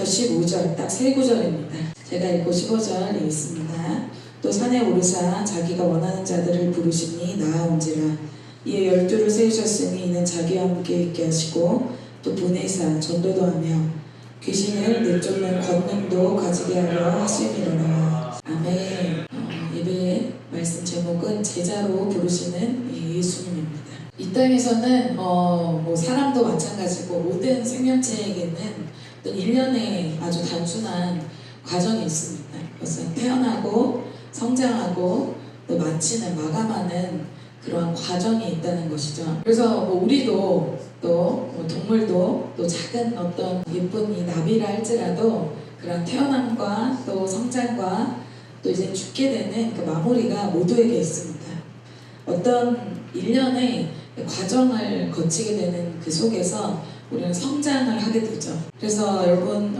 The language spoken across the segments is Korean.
15절 딱 세 구절입니다. 제가 읽고 15절 읽겠습니다. 또 산에 오르사 자기가 원하는 자들을 부르시니 나아온지라. 이에 12를 세우셨으니 이는 자기와 함께 있게 하시고 또 보내사 전도도 하며 귀신을 내쫓는 권능도 가지게 하려 하심이로라. 아멘. 예배 말씀 제목은 제자로 부르시는 예수님입니다. 이 땅에서는 뭐 사람도 마찬가지고 모든 생명체에게는 또 1년의 아주 단순한 과정이 있습니다. 그것은 태어나고 성장하고 또 마감하는 그러한 과정이 있다는 것이죠. 그래서 우리도 또 동물도 또 작은 어떤 예쁜 이 나비라 할지라도 그런 태어남과 또 성장과 또 이제 죽게 되는 그 마무리가 모두에게 있습니다. 어떤 일련의 과정을 거치게 되는 그 속에서 우리는 성장을 하게 되죠. 그래서 여러분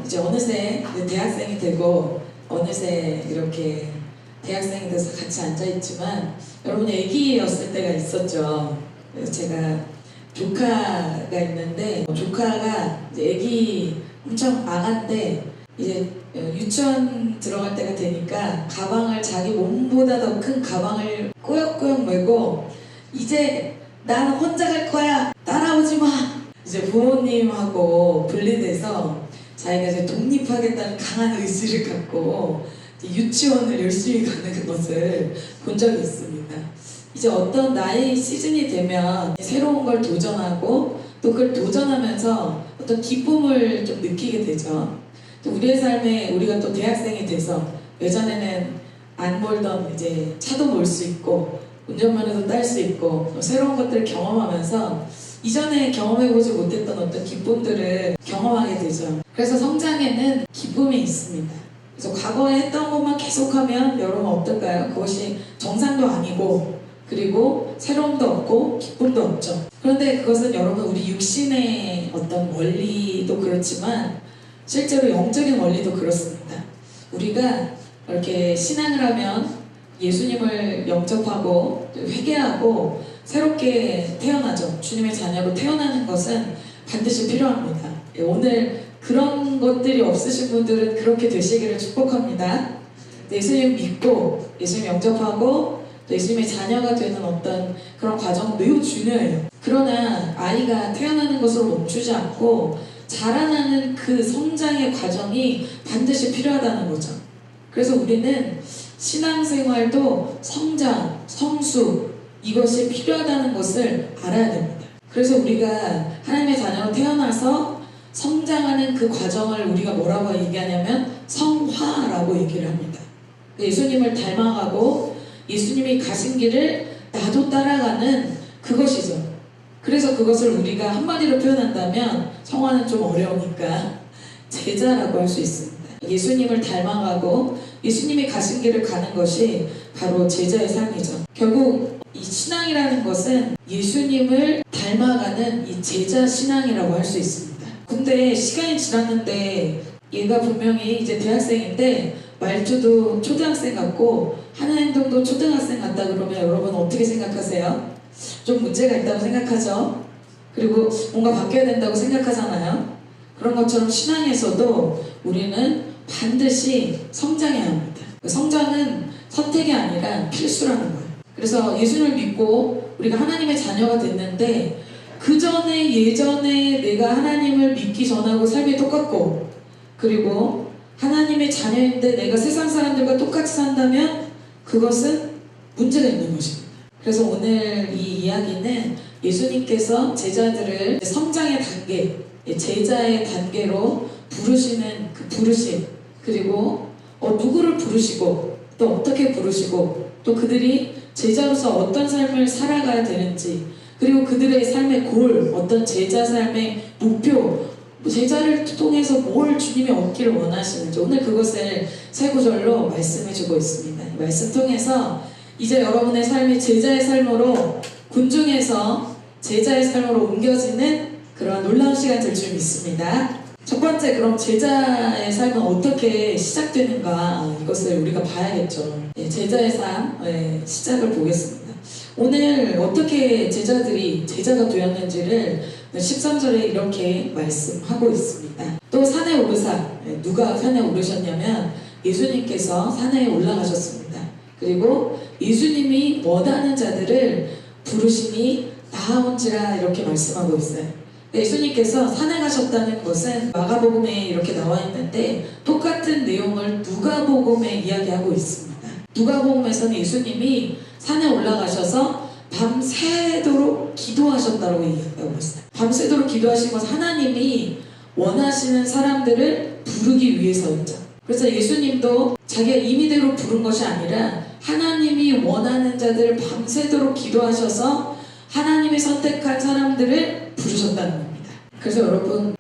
이제 어느새 대학생이 되고 어느새 이렇게 대학생이 돼서 같이 앉아있지만 여러분이 아기였을 때가 있었죠. 그래서 제가 조카가 있는데 조카가 이제 아기 엄청 아가인데 이제 유치원 들어갈 때가 되니까 가방을 자기 몸보다 더 큰 가방을 꾸역꾸역 메고 이제 나는 혼자 갈 거야 따라오지 마. 이제 부모님하고 분리돼서 자기가 이제 독립하겠다는 강한 의지를 갖고 유치원을 열심히 가는 것을 본 적이 있습니다. 이제 어떤 나의 시즌이 되면 새로운 걸 도전하고 또 그걸 도전하면서 어떤 기쁨을 좀 느끼게 되죠. 또 우리의 삶에 우리가 또 대학생이 돼서 예전에는 안 몰던 이제 차도 몰 수 있고 운전면허도 딸 수 있고 새로운 것들을 경험하면서 이전에 경험해보지 못했던 어떤 기쁨들을 경험하게 되죠. 그래서 성장에는 기쁨이 있습니다. 그래서 과거에 했던 것만 계속하면 여러분 어떨까요? 그것이 정상도 아니고 그리고 새로움도 없고 기쁨도 없죠. 그런데 그것은 여러분 우리 육신의 어떤 원리도 그렇지만 실제로 영적인 원리도 그렇습니다. 우리가 이렇게 신앙을 하면 예수님을 영접하고 회개하고 새롭게 태어나죠. 주님의 자녀로 태어나는 것은 반드시 필요합니다. 오늘 그런 것들이 없으신 분들은 그렇게 되시기를 축복합니다. 예수님 믿고 예수님 영접하고 또 예수님의 자녀가 되는 어떤 그런 과정은 매우 중요해요. 그러나 아이가 태어나는 것으로 멈추지 않고 자라나는 그 성장의 과정이 반드시 필요하다는 거죠. 그래서 우리는 신앙생활도 성장, 성수 이것이 필요하다는 것을 알아야 됩니다. 그래서 우리가 하나님의 자녀로 태어나서 성장하는 그 과정을 우리가 뭐라고 얘기하냐면 성화라고 얘기를 합니다. 예수님을 닮아가고 예수님이 가신 길을 나도 따라가는 그것이죠. 그래서 그것을 우리가 한마디로 표현한다면 성화는 좀 어려우니까 제자라고 할 수 있습니다. 예수님을 닮아가고 예수님이 가신 길을 가는 것이 바로 제자의 삶이죠. 결국 이 신앙이라는 것은 예수님을 닮아가는 이 제자 신앙이라고 할 수 있습니다. 근데 시간이 지났는데 얘가 분명히 이제 대학생인데 말투도 초등학생 같고 하는 행동도 초등학생 같다 그러면 여러분 어떻게 생각하세요? 좀 문제가 있다고 생각하죠? 그리고 뭔가 바뀌어야 된다고 생각하잖아요? 그런 것처럼 신앙에서도 우리는 반드시 성장해야 합니다. 성장은 선택이 아니라 필수라는 거예요. 그래서 예수를 믿고 우리가 하나님의 자녀가 됐는데 예전에 내가 하나님을 믿기 전하고 삶이 똑같고 그리고 하나님의 자녀인데 내가 세상 사람들과 똑같이 산다면 그것은 문제가 있는 것입니다. 그래서 오늘 이 이야기는 예수님께서 제자들을 성장의 단계, 제자의 단계로 부르시는 그 부르심 그리고 누구를 부르시고 또 어떻게 부르시고 또 그들이 제자로서 어떤 삶을 살아가야 되는지 그리고 그들의 삶의 골, 어떤 제자 삶의 목표 제자를 통해서 뭘 주님이 얻기를 원하시는지 오늘 그것을 세 구절로 말씀해주고 있습니다. 이 말씀 통해서 이제 여러분의 삶이 제자의 삶으로 군중에서 제자의 삶으로 옮겨지는 그런 놀라운 시간 될 줄 믿습니다. 첫 번째 그럼 제자의 삶은 어떻게 시작되는가 이것을 우리가 봐야겠죠. 제자의 삶 시작을 보겠습니다. 오늘 어떻게 제자들이 제자가 되었는지를 13절에 이렇게 말씀하고 있습니다. 또 산에 오르사, 누가 산에 오르셨냐면 예수님께서 산에 올라가셨습니다. 그리고 예수님이 원하는 자들을 부르시니 나아온지라 이렇게 말씀하고 있어요. 예수님께서 산에 가셨다는 것은 마가복음에 이렇게 나와 있는데 똑같은 내용을 누가복음에 이야기하고 있습니다. 누가복음에서는 예수님이 산에 올라가셔서 밤새도록 기도하셨다고 얘기하고 있어요. 밤새도록 기도하신 것은 하나님이 원하시는 사람들을 부르기 위해서였죠. 그래서 예수님도 자기가 임의대로 부른 것이 아니라 하나님이 원하는 자들을 밤새도록 기도하셔서 하나님이 선택한 사람들을 부르셨다는 겁니다. 그래서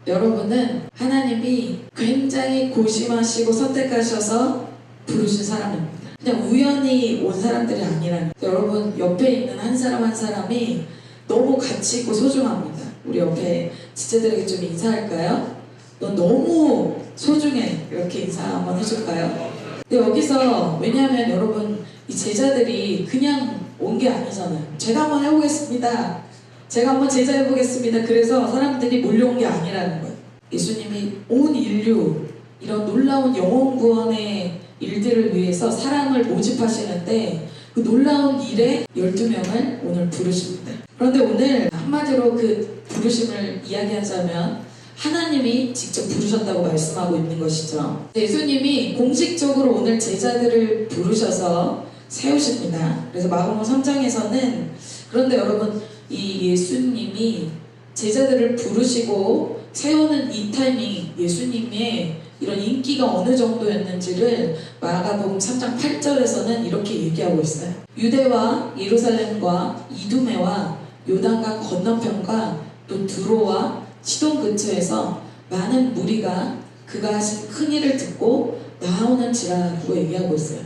여러분은 하나님이 굉장히 고심하시고 선택하셔서 부르신 사람입니다. 그냥 우연히 온 사람들이 아니라는 거예요. 여러분 옆에 있는 한 사람 한 사람이 너무 가치 있고 소중합니다. 우리 옆에 지체들에게 좀 인사할까요? 넌 너무 소중해. 이렇게 인사 한번 해줄까요? 근데 여기서 왜냐하면 여러분 이 제자들이 그냥 온 게 아니잖아요. 제가 한번 해보겠습니다. 제가 한번 제자해보겠습니다. 그래서 사람들이 몰려온 게 아니라는 거예요. 예수님이 온 인류 이런 놀라운 영혼 구원의 일들을 위해서 사람을 모집하시는데 그 놀라운 일에 12명을 오늘 부르십니다. 그런데 오늘 한마디로 그 부르심을 이야기하자면 하나님이 직접 부르셨다고 말씀하고 있는 것이죠. 예수님이 공식적으로 오늘 제자들을 부르셔서 세우십니다. 그래서 마가복음 3장에서는 그런데 여러분 이 예수님이 제자들을 부르시고 세우는 이 타이밍 예수님의 이런 인기가 어느 정도였는지를 마가복음 3장 8절에서는 이렇게 얘기하고 있어요. 유대와 예루살렘과 이두메와 요단강 건너편과 또 두로와 시돈 근처에서 많은 무리가 그가 하신 큰 일을 듣고 나오는지라고 얘기하고 있어요.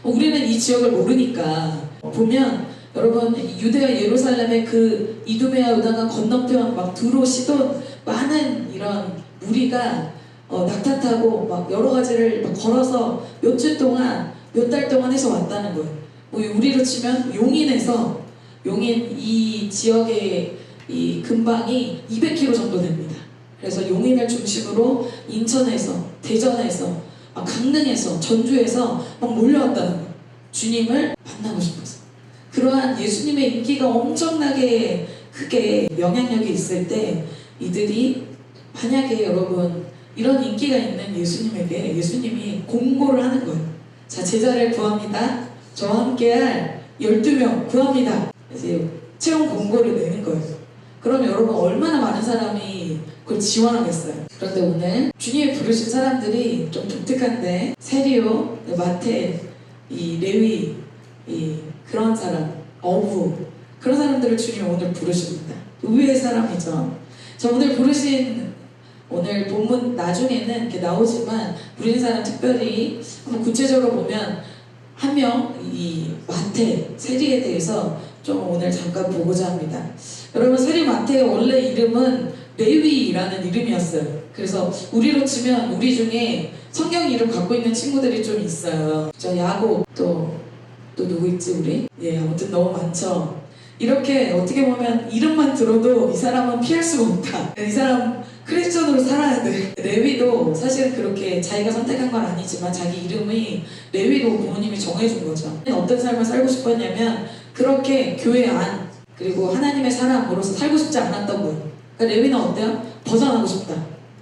우리는 이 지역을 모르니까 보면 여러분 유대와 예루살렘의 그 이두메와 요단강 건너편 막 두로 시돈 많은 이런 무리가 낙타 타고 막 여러 가지를 막 걸어서 몇 주 동안 몇 달 동안 해서 왔다는 거예요. 우리로 치면 용인에서 용인 이 지역의 이 근방이 200km 정도 됩니다. 그래서 용인을 중심으로 인천에서 대전에서 강릉에서 전주에서 막 몰려왔다는 거예요. 주님을 만나고 싶어서. 그러한 예수님의 인기가 엄청나게 크게 영향력이 있을 때 이들이 만약에 여러분 이런 인기가 있는 예수님에게 예수님이 공고를 하는 거예요. 자, 제자를 구합니다. 저와 함께할 12명 구합니다. 이제 채용 공고를 내는 거예요. 그럼 여러분 얼마나 많은 사람이 그걸 지원하겠어요. 그런데 오늘 주님이 부르신 사람들이 좀 독특한데 세리오, 마태, 이 레위, 이 그런 사람, 어부 그런 사람들을 주님이 오늘 부르십니다. 의외의 사람이죠. 저 오늘 부르신 오늘 본문 나중에는 이렇게 나오지만 부르신 사람 특별히 한번 구체적으로 보면 한 명 이 마태, 세리에 대해서 좀 오늘 잠깐 보고자 합니다. 여러분 세리 마태의 원래 이름은 레위라는 이름이었어요. 그래서 우리로 치면 우리 중에 성경 이름 갖고 있는 친구들이 좀 있어요. 저 야곱 또 누구 있지 우리? 예, 아무튼 너무 많죠. 이렇게 어떻게 보면 이름만 들어도 이 사람은 피할 수가 없다. 이 사람 크리스천으로 살아야 돼. 레위도 사실은 그렇게 자기가 선택한 건 아니지만 자기 이름이 레위로 부모님이 정해준 거죠. 어떤 삶을 살고 싶었냐면 그렇게 교회 안 그리고 하나님의 사람으로서 살고 싶지 않았던 거예요. 그러니까 레위는 어때요? 벗어나고 싶다.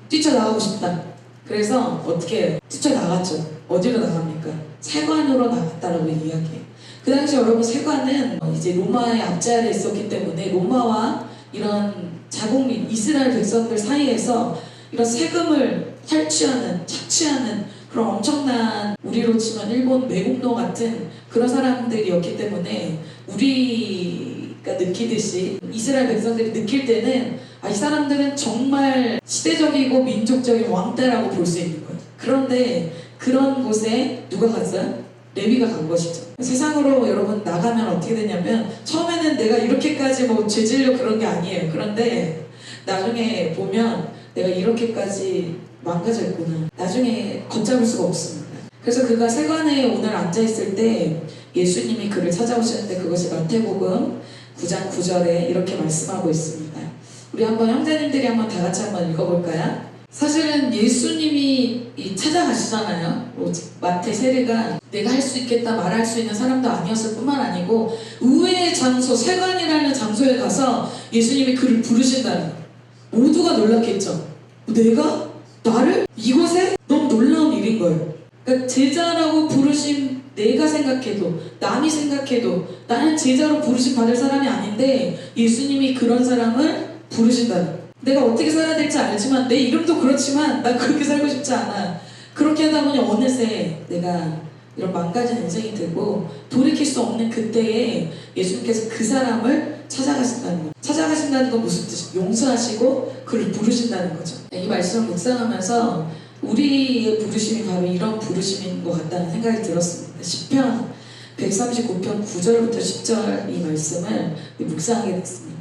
뛰쳐나가고 싶다. 그래서 어떻게 해요? 뛰쳐나갔죠. 어디로 나갑니까? 세관으로 나갔다라고 이야기해요. 그 당시 여러분 세관은 이제 로마의 압제 아래 있었기 때문에 로마와 이런 자국민 이스라엘 백성들 사이에서 이런 세금을 탈취하는 착취하는 그런 엄청난 우리로 치면 일본 매국노 같은 그런 사람들이었기 때문에 우리가 느끼듯이 이스라엘 백성들이 느낄 때는 이 사람들은 정말 시대적이고 민족적인 왕따라고 볼 수 있는 거예요. 그런데 그런 곳에 누가 갔어요? 레위가 간 것이죠. 세상으로 여러분 나가면 어떻게 되냐면 처음에는 내가 이렇게까지 뭐 죄질려 그런 게 아니에요. 그런데 나중에 보면 내가 이렇게까지 망가졌구나. 나중에 걷잡을 수가 없습니다. 그래서 그가 세관에 오늘 앉아있을 때 예수님이 그를 찾아오시는데 그것이 마태복음 9장 9절에 이렇게 말씀하고 있습니다. 우리 한번 형제님들이 한번 다 같이 한번 읽어볼까요? 사실은 예수님이 찾아가시잖아요. 마태 세례가 내가 할 수 있겠다 말할 수 있는 사람도 아니었을 뿐만 아니고 의외의 장소, 세관이라는 장소에 가서 예수님이 그를 부르신다는 거예요. 모두가 놀랐겠죠. 내가? 나를? 이곳에? 너무 놀라운 일인 거예요. 그러니까 제자라고 부르심 내가 생각해도 남이 생각해도 나는 제자로 부르심 받을 사람이 아닌데 예수님이 그런 사람을 부르신다는 거예요. 내가 어떻게 살아야 될지 알지만 내 이름도 그렇지만 난 그렇게 살고 싶지 않아. 그렇게 하다 보니 어느새 내가 이런 망가진 인생이 되고 돌이킬 수 없는 그때에 예수님께서 그 사람을 찾아가신다는 거. 찾아가신다는 건 무슨 뜻이에요? 용서하시고 그를 부르신다는 거죠. 이 말씀을 묵상하면서 우리의 부르심이 바로 이런 부르심인 것 같다는 생각이 들었습니다. 시편 139편 9절부터 10절 이 말씀을 묵상하게 됐습니다.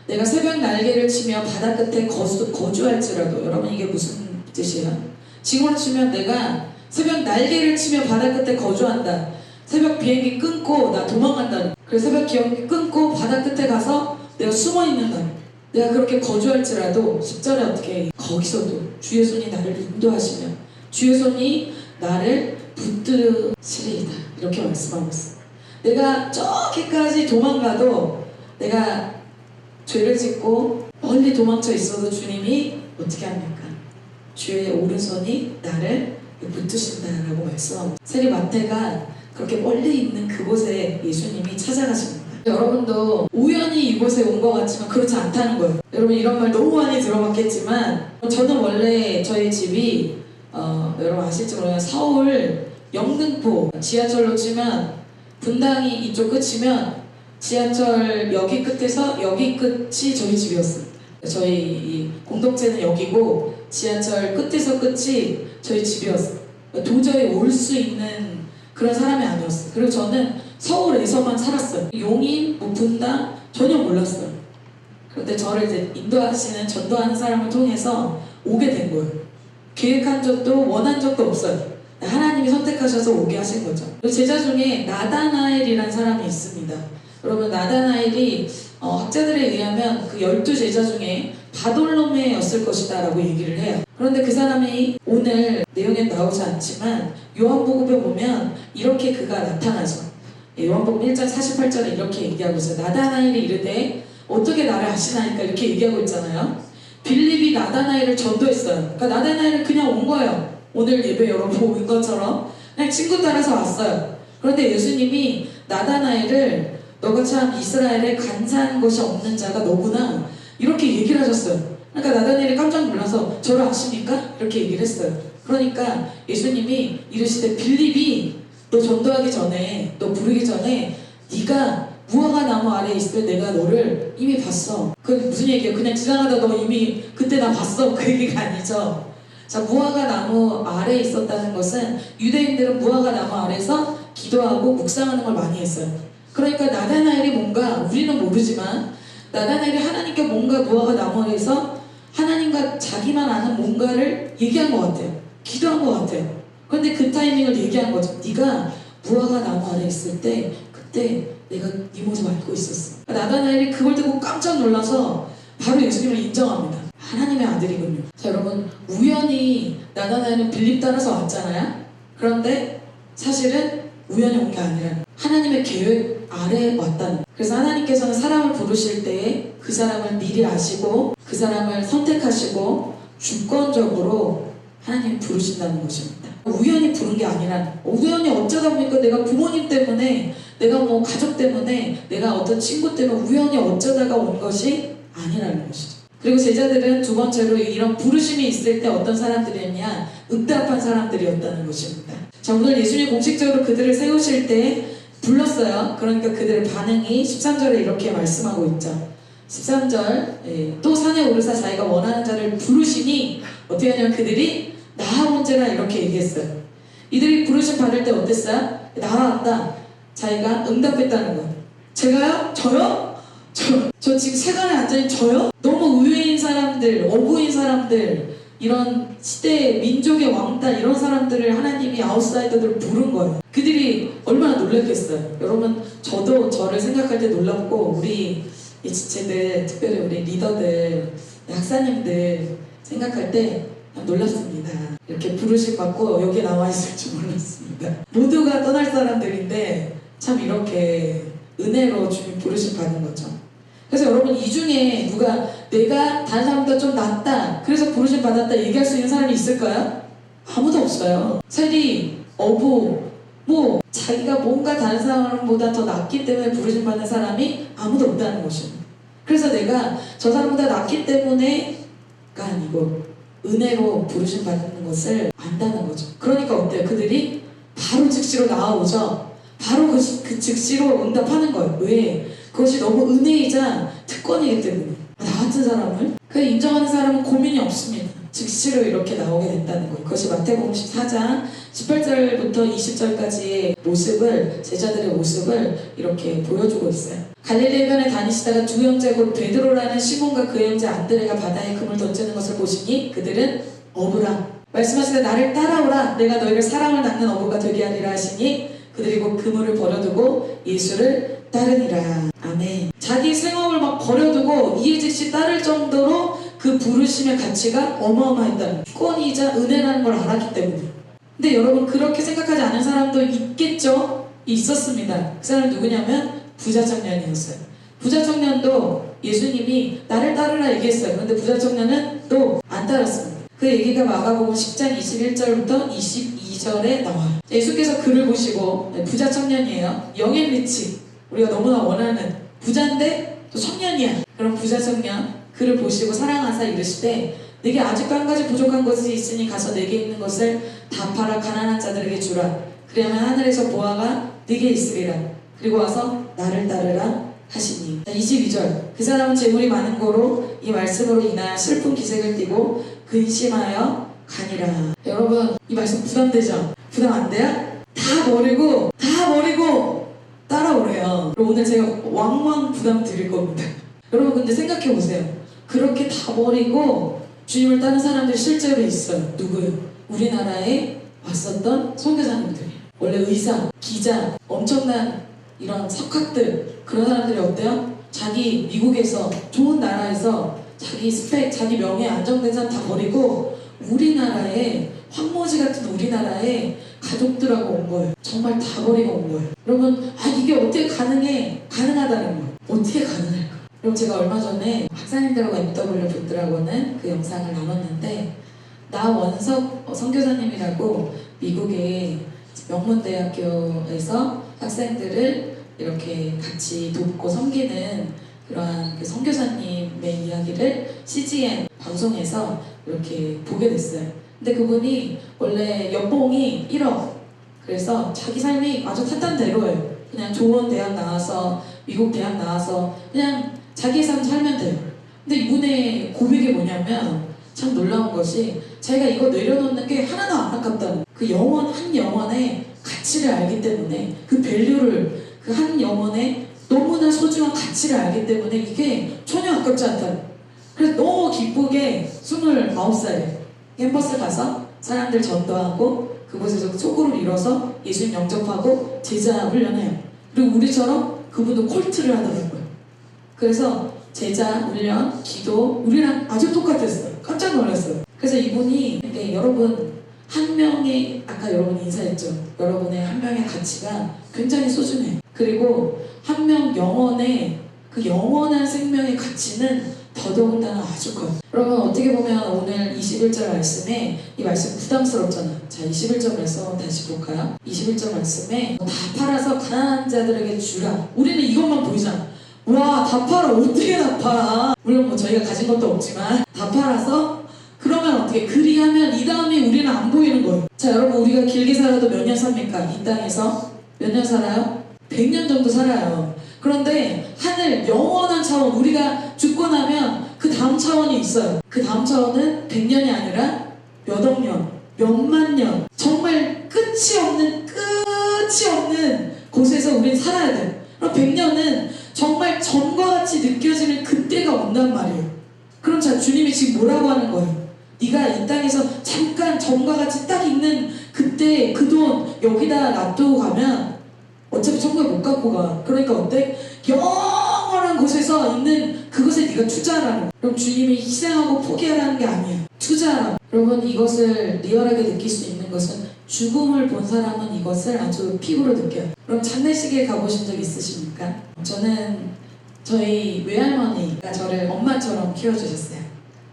내가 새벽 날개를 치며 바다 끝에 거주할지라도, 여러분 이게 무슨 뜻이에요? 지금으로 치면 내가 새벽 날개를 치며 바다 끝에 거주한다. 새벽 비행기 끊고 나 도망간다. 그래서 새벽 비행기 끊고 바다 끝에 가서 내가 숨어 있는다. 내가 그렇게 거주할지라도 10절에 어떻게 해? 거기서도 주의 손이 나를 인도하시며 주의 손이 나를 붙드시리이다. 이렇게 말씀하고 있어요. 내가 저기까지 도망가도 내가 죄를 짓고 멀리 도망쳐 있어도 주님이 어떻게 합니까? 주의 오른손이 나를 붙드신다라고 말씀하고, 세리 마태가 그렇게 멀리 있는 그곳에 예수님이 찾아가십니다. 여러분도 우연히 이곳에 온 것 같지만 그렇지 않다는 거예요. 여러분 이런 말 너무 많이 들어봤겠지만 저는 원래 저희 집이 여러분 아실지 모르겠지만 서울 영등포 지하철로 치면 분당이 이쪽 끝이면 지하철 여기 끝에서 여기 끝이 저희 집이었습니다. 저희 이 공동체는 여기고 지하철 끝에서 끝이 저희 집이었어요. 도저히 올 수 있는 그런 사람이 아니었어요. 그리고 저는 서울에서만 살았어요. 용인, 분당 전혀 몰랐어요. 그런데 저를 이제 인도하시는 전도하는 사람을 통해서 오게 된 거예요. 계획한 적도 원한 적도 없어요. 하나님이 선택하셔서 오게 하신 거죠. 제자 중에 나다나엘이라는 사람이 있습니다. 여러분 나다나엘이 학자들에 의하면 그 12제자 중에 바돌로메였을 것이다 라고 얘기를 해요. 그런데 그 사람이 오늘 내용에 나오지 않지만 요한복음에 보면 이렇게 그가 나타나죠. 요한복음 1장 48절에 이렇게 얘기하고 있어요. 나다나엘이 이르되 어떻게 나를 아시나이까 이렇게 얘기하고 있잖아요. 빌립이 나다나엘을 전도했어요. 그러니까 나다나엘은 그냥 온 거예요. 오늘 예배 여러분 온 것처럼 그냥 친구 따라서 왔어요. 그런데 예수님이 나다나엘을 너가 참 이스라엘에 간사한 것이 없는 자가 너구나 이렇게 얘기를 하셨어요. 그러니까 나다나엘이 깜짝 놀라서 저를 아십니까? 이렇게 얘기를 했어요. 그러니까 예수님이 이르시되 빌립이 너 전도하기 전에 너 부르기 전에 네가 무화과 나무 아래에 있을 때 내가 너를 이미 봤어. 그게 무슨 얘기예요? 그냥 지나가다 너 이미 그때 나 봤어 그 얘기가 아니죠. 자, 무화과 나무 아래에 있었다는 것은 유대인들은 무화과 나무 아래에서 기도하고 묵상하는 걸 많이 했어요. 그러니까 나다나엘이 뭔가 우리는 모르지만 나다나엘이 하나님께 뭔가 무화과 나무 아래에서 하나님과 자기만 아는 뭔가를 얘기한 것 같아요. 기도한 것 같아요. 그런데 그 타이밍을 얘기한 거죠. 네가 무화과 나무 아래에 있을 때 그때 내가 네 모습 알고 있었어. 나다나엘이 그걸 듣고 깜짝 놀라서 바로 예수님을 인정합니다. 하나님의 아들이군요. 자, 여러분 우연히 나다나엘은 빌립 따라서 왔잖아요. 그런데 사실은 우연히 온 게 아니라 하나님의 계획 아래에 왔다는 거예요. 그래서 하나님께서는 사람을 부르실 때에 그 사람을 미리 아시고 그 사람을 선택하시고 주권적으로 하나님이 부르신다는 것입니다. 우연히 부른 게 아니라 우연히 어쩌다 보니까 내가 부모님 때문에 내가 뭐 가족 때문에 내가 어떤 친구 때문에 우연히 어쩌다가 온 것이 아니라는 것이죠. 그리고 제자들은 두 번째로 이런 부르심이 있을 때 어떤 사람들이었냐? 응답한 사람들이었다는 것입니다. 자, 오늘 예수님이 공식적으로 그들을 세우실 때 불렀어요. 그러니까 그들의 반응이 13절에 이렇게 말씀하고 있죠. 13절 또 산에 오르사 자기가 원하는 자를 부르시니 어떻게 하냐면 그들이 나아온지라 이렇게 얘기했어요. 이들이 부르심 받을 때 어땠어요? 나아온다. 자기가 응답했다는 거예요. 제가요? 저요? 저 지금 세간에 앉아있는 저요? 너무 의외인 사람들, 어부인 사람들, 이런 시대의 민족의 왕따 이런 사람들을 하나님이 아웃사이더들을 부른 거예요. 그들이 얼마나 놀랐겠어요. 여러분 저도 저를 생각할 때 놀랍고 우리 이 지체들, 특별히 우리 리더들, 학사님들 생각할 때 놀랐습니다. 이렇게 부르심 받고 여기 나와 있을 줄 몰랐습니다. 모두가 떠날 사람들인데 참 이렇게 은혜로 주님 부르심 받은 거죠. 그래서 여러분 이 중에 누가 내가 다른 사람보다 좀 낫다 그래서 부르심 받았다 얘기할 수 있는 사람이 있을까요? 아무도 없어요. 세리, 어부, 뭐 자기가 뭔가 다른 사람보다 더 낫기 때문에 부르심 받는 사람이 아무도 없다는 것입니다. 그래서 내가 저 사람보다 낫기 때문에가 아니고 은혜로 부르심 받는 것을 안다는 거죠. 그러니까 어때요? 그들이 바로 즉시로 나아오죠. 바로 그 즉시로 응답하는 거예요. 왜? 그것이 너무 은혜이자 특권이기 때문에. 나 같은 사람을 그냥 인정하는 사람은 고민이 없습니다. 즉시로 이렇게 나오게 된다는 거예요. 그것이 마태복음 14장 18절부터 20절까지의 모습을, 제자들의 모습을 이렇게 보여주고 있어요. 갈릴리 해변에 다니시다가 두 형제 곧 베드로라는 시몬과 그 형제 안드레가 바다에 금을 던지는 것을 보시니 그들은 어부라 말씀하시되 나를 따라오라 내가 너희를 사랑을 낳는 어부가 되게 하리라 하시니 그들이 곧 그물을 버려두고 예수를 따르니라. 아멘. 자기 생업을 막 버려두고 이에 즉시 따를 정도로 그 부르심의 가치가 어마어마했다는 특권이자 은혜라는 걸 알았기 때문에. 근데 여러분 그렇게 생각하지 않은 사람도 있겠죠? 있었습니다. 그 사람이 누구냐면 부자 청년이었어요. 부자 청년도 예수님이 나를 따르라 얘기했어요. 그런데 부자 청년은 또 안 따랐습니다. 그 얘기가 마가복음 10장 21절부터 22절에 나와요. 예수께서 그를 보시고 부자 청년이에요. 영앤 리치 우리가 너무나 원하는 부자인데 또 청년이야. 그럼 부자 청년 그를 보시고 사랑하사 이르시되 네게 아직도 한 가지 부족한 것이 있으니 가서 네게 있는 것을 다 팔아 가난한 자들에게 주라. 그러면 하늘에서 보화가 네게 있으리라. 그리고 와서 나를 따르라 하시니. 22절 그 사람은 재물이 많은 거로 이 말씀으로 인하여 슬픈 기색을 띠고 근심하여 가니라. 여러분 이 말씀 부담되죠? 부담 안 돼요? 다 버리고 따라오래요. 오늘 제가 왕왕 부담 드릴 겁니다. 여러분 근데 생각해 보세요. 그렇게 다 버리고 주님을 따르는 사람들이 실제로 있어요. 누구요? 우리나라에 왔었던 선교사님들이. 원래 의사, 기자, 엄청난 이런 석학들 그런 사람들이 어때요? 자기 미국에서 좋은 나라에서 자기 스펙, 자기 명예 안정된 사람 다 버리고 우리나라에 황무지 같은 우리나라에 가족들하고 온 거예요. 정말 다 버리고 온 거예요. 여러분 이게 어떻게 가능하다는 거예요. 어떻게 가능할까? 여러분 제가 얼마 전에 박사님들하고 MW 분들하고는 그 영상을 나눴는데 나원석 선교사님이라고 미국의 명문대학교에서 학생들을 이렇게 같이 돕고 섬기는 그러한 그 선교사님의 이야기를 CGN 방송에서 이렇게 보게 됐어요. 근데 그분이 원래 연봉이 1억 그래서 자기 삶이 아주 탄탄대로예요. 그냥 좋은 대학 나와서 미국 대학 나와서 그냥 자기의 삶 살면 돼요. 근데 이분의 고백이 뭐냐면 참 놀라운 것이 자기가 이거 내려놓는 게 하나도 안 아깝다는 그 영혼 한 영혼의 가치를 알기 때문에 그 밸류를 그 한 영혼의 너무나 소중한 가치를 알기 때문에 이게 전혀 아깝지 않다는. 그래서 너무 기쁘게 29살에 캠퍼스 가서 사람들 전도하고 그곳에서 소그룹 이뤄서 예수님 영접하고 제자 훈련해요. 그리고 우리처럼 그분도 콜트를 하더라고요. 그래서 제자 훈련, 기도 우리랑 아주 똑같았어요. 깜짝 놀랐어요. 그래서 이분이 여러분 한 명의 아까 여러분 인사했죠. 여러분의 한 명의 가치가 굉장히 소중해요. 그리고 한 명 영혼의 그 영원한 생명의 가치는 더더군다나 아주 커요. 여러분 어떻게 보면 오늘 21절 말씀에 이 말씀 부담스럽잖아. 자 21절 말씀 한번 다시 볼까요? 21절 말씀에 다 팔아서 가난한 자들에게 주라. 우리는 이것만 보이잖아. 와 다 팔아 어떻게 다 팔아. 물론 뭐 저희가 가진 것도 없지만 다 팔아서 그러면 어떻게 그리하면 이 다음에 우리는 안 보이는 거예요. 자 여러분 우리가 길게 살아도 몇 년 삽니까? 이 땅에서 몇 년 살아요? 100년 정도 살아요. 그런데 하늘 영원한 차원 우리가 죽고 나면 그 다음 차원이 있어요. 그 다음 차원은 100년이 아니라 몇억 년, 몇만 년 정말 끝이 없는 곳에서 우린 살아야 돼요. 그럼 100년은 정말 전과 같이 느껴지는 그때가 온단 말이에요. 그럼 자 주님이 지금 뭐라고 하는 거예요? 네가 이 땅에서 잠깐 전과 같이 딱 있는 그때 그 돈 여기다 놔두고 가면 어차피 천국에 못 갖고 가. 그러니까 어때? 영원한 영원한 곳에서 있는 그것에 네가 투자하라는 거야. 그럼 주님이 희생하고 포기하라는 게 아니야. 투자하라. 여러분, 이것을 리얼하게 느낄 수 있는 것은 죽음을 본 사람은 이것을 아주 피부로 느껴요. 그럼 장례식에 가보신 적 있으십니까? 저는 저희 외할머니가 저를 엄마처럼 키워주셨어요.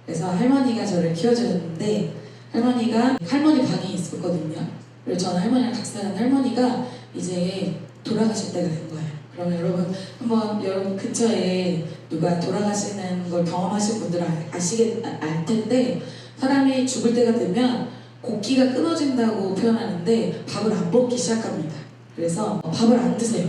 그래서 할머니가 저를 키워주셨는데 할머니가 할머니 방이 있었거든요. 그리고 저는 할머니랑 같이 사는 할머니가 이제 돌아가실 때가 된 거예요. 그러면 여러분 한번 여러분 근처에 누가 돌아가시는 걸 경험하신 분들은 알 텐데 사람이 죽을 때가 되면 곡기가 끊어진다고 표현하는데 밥을 안 먹기 시작합니다. 그래서 밥을 안 드세요.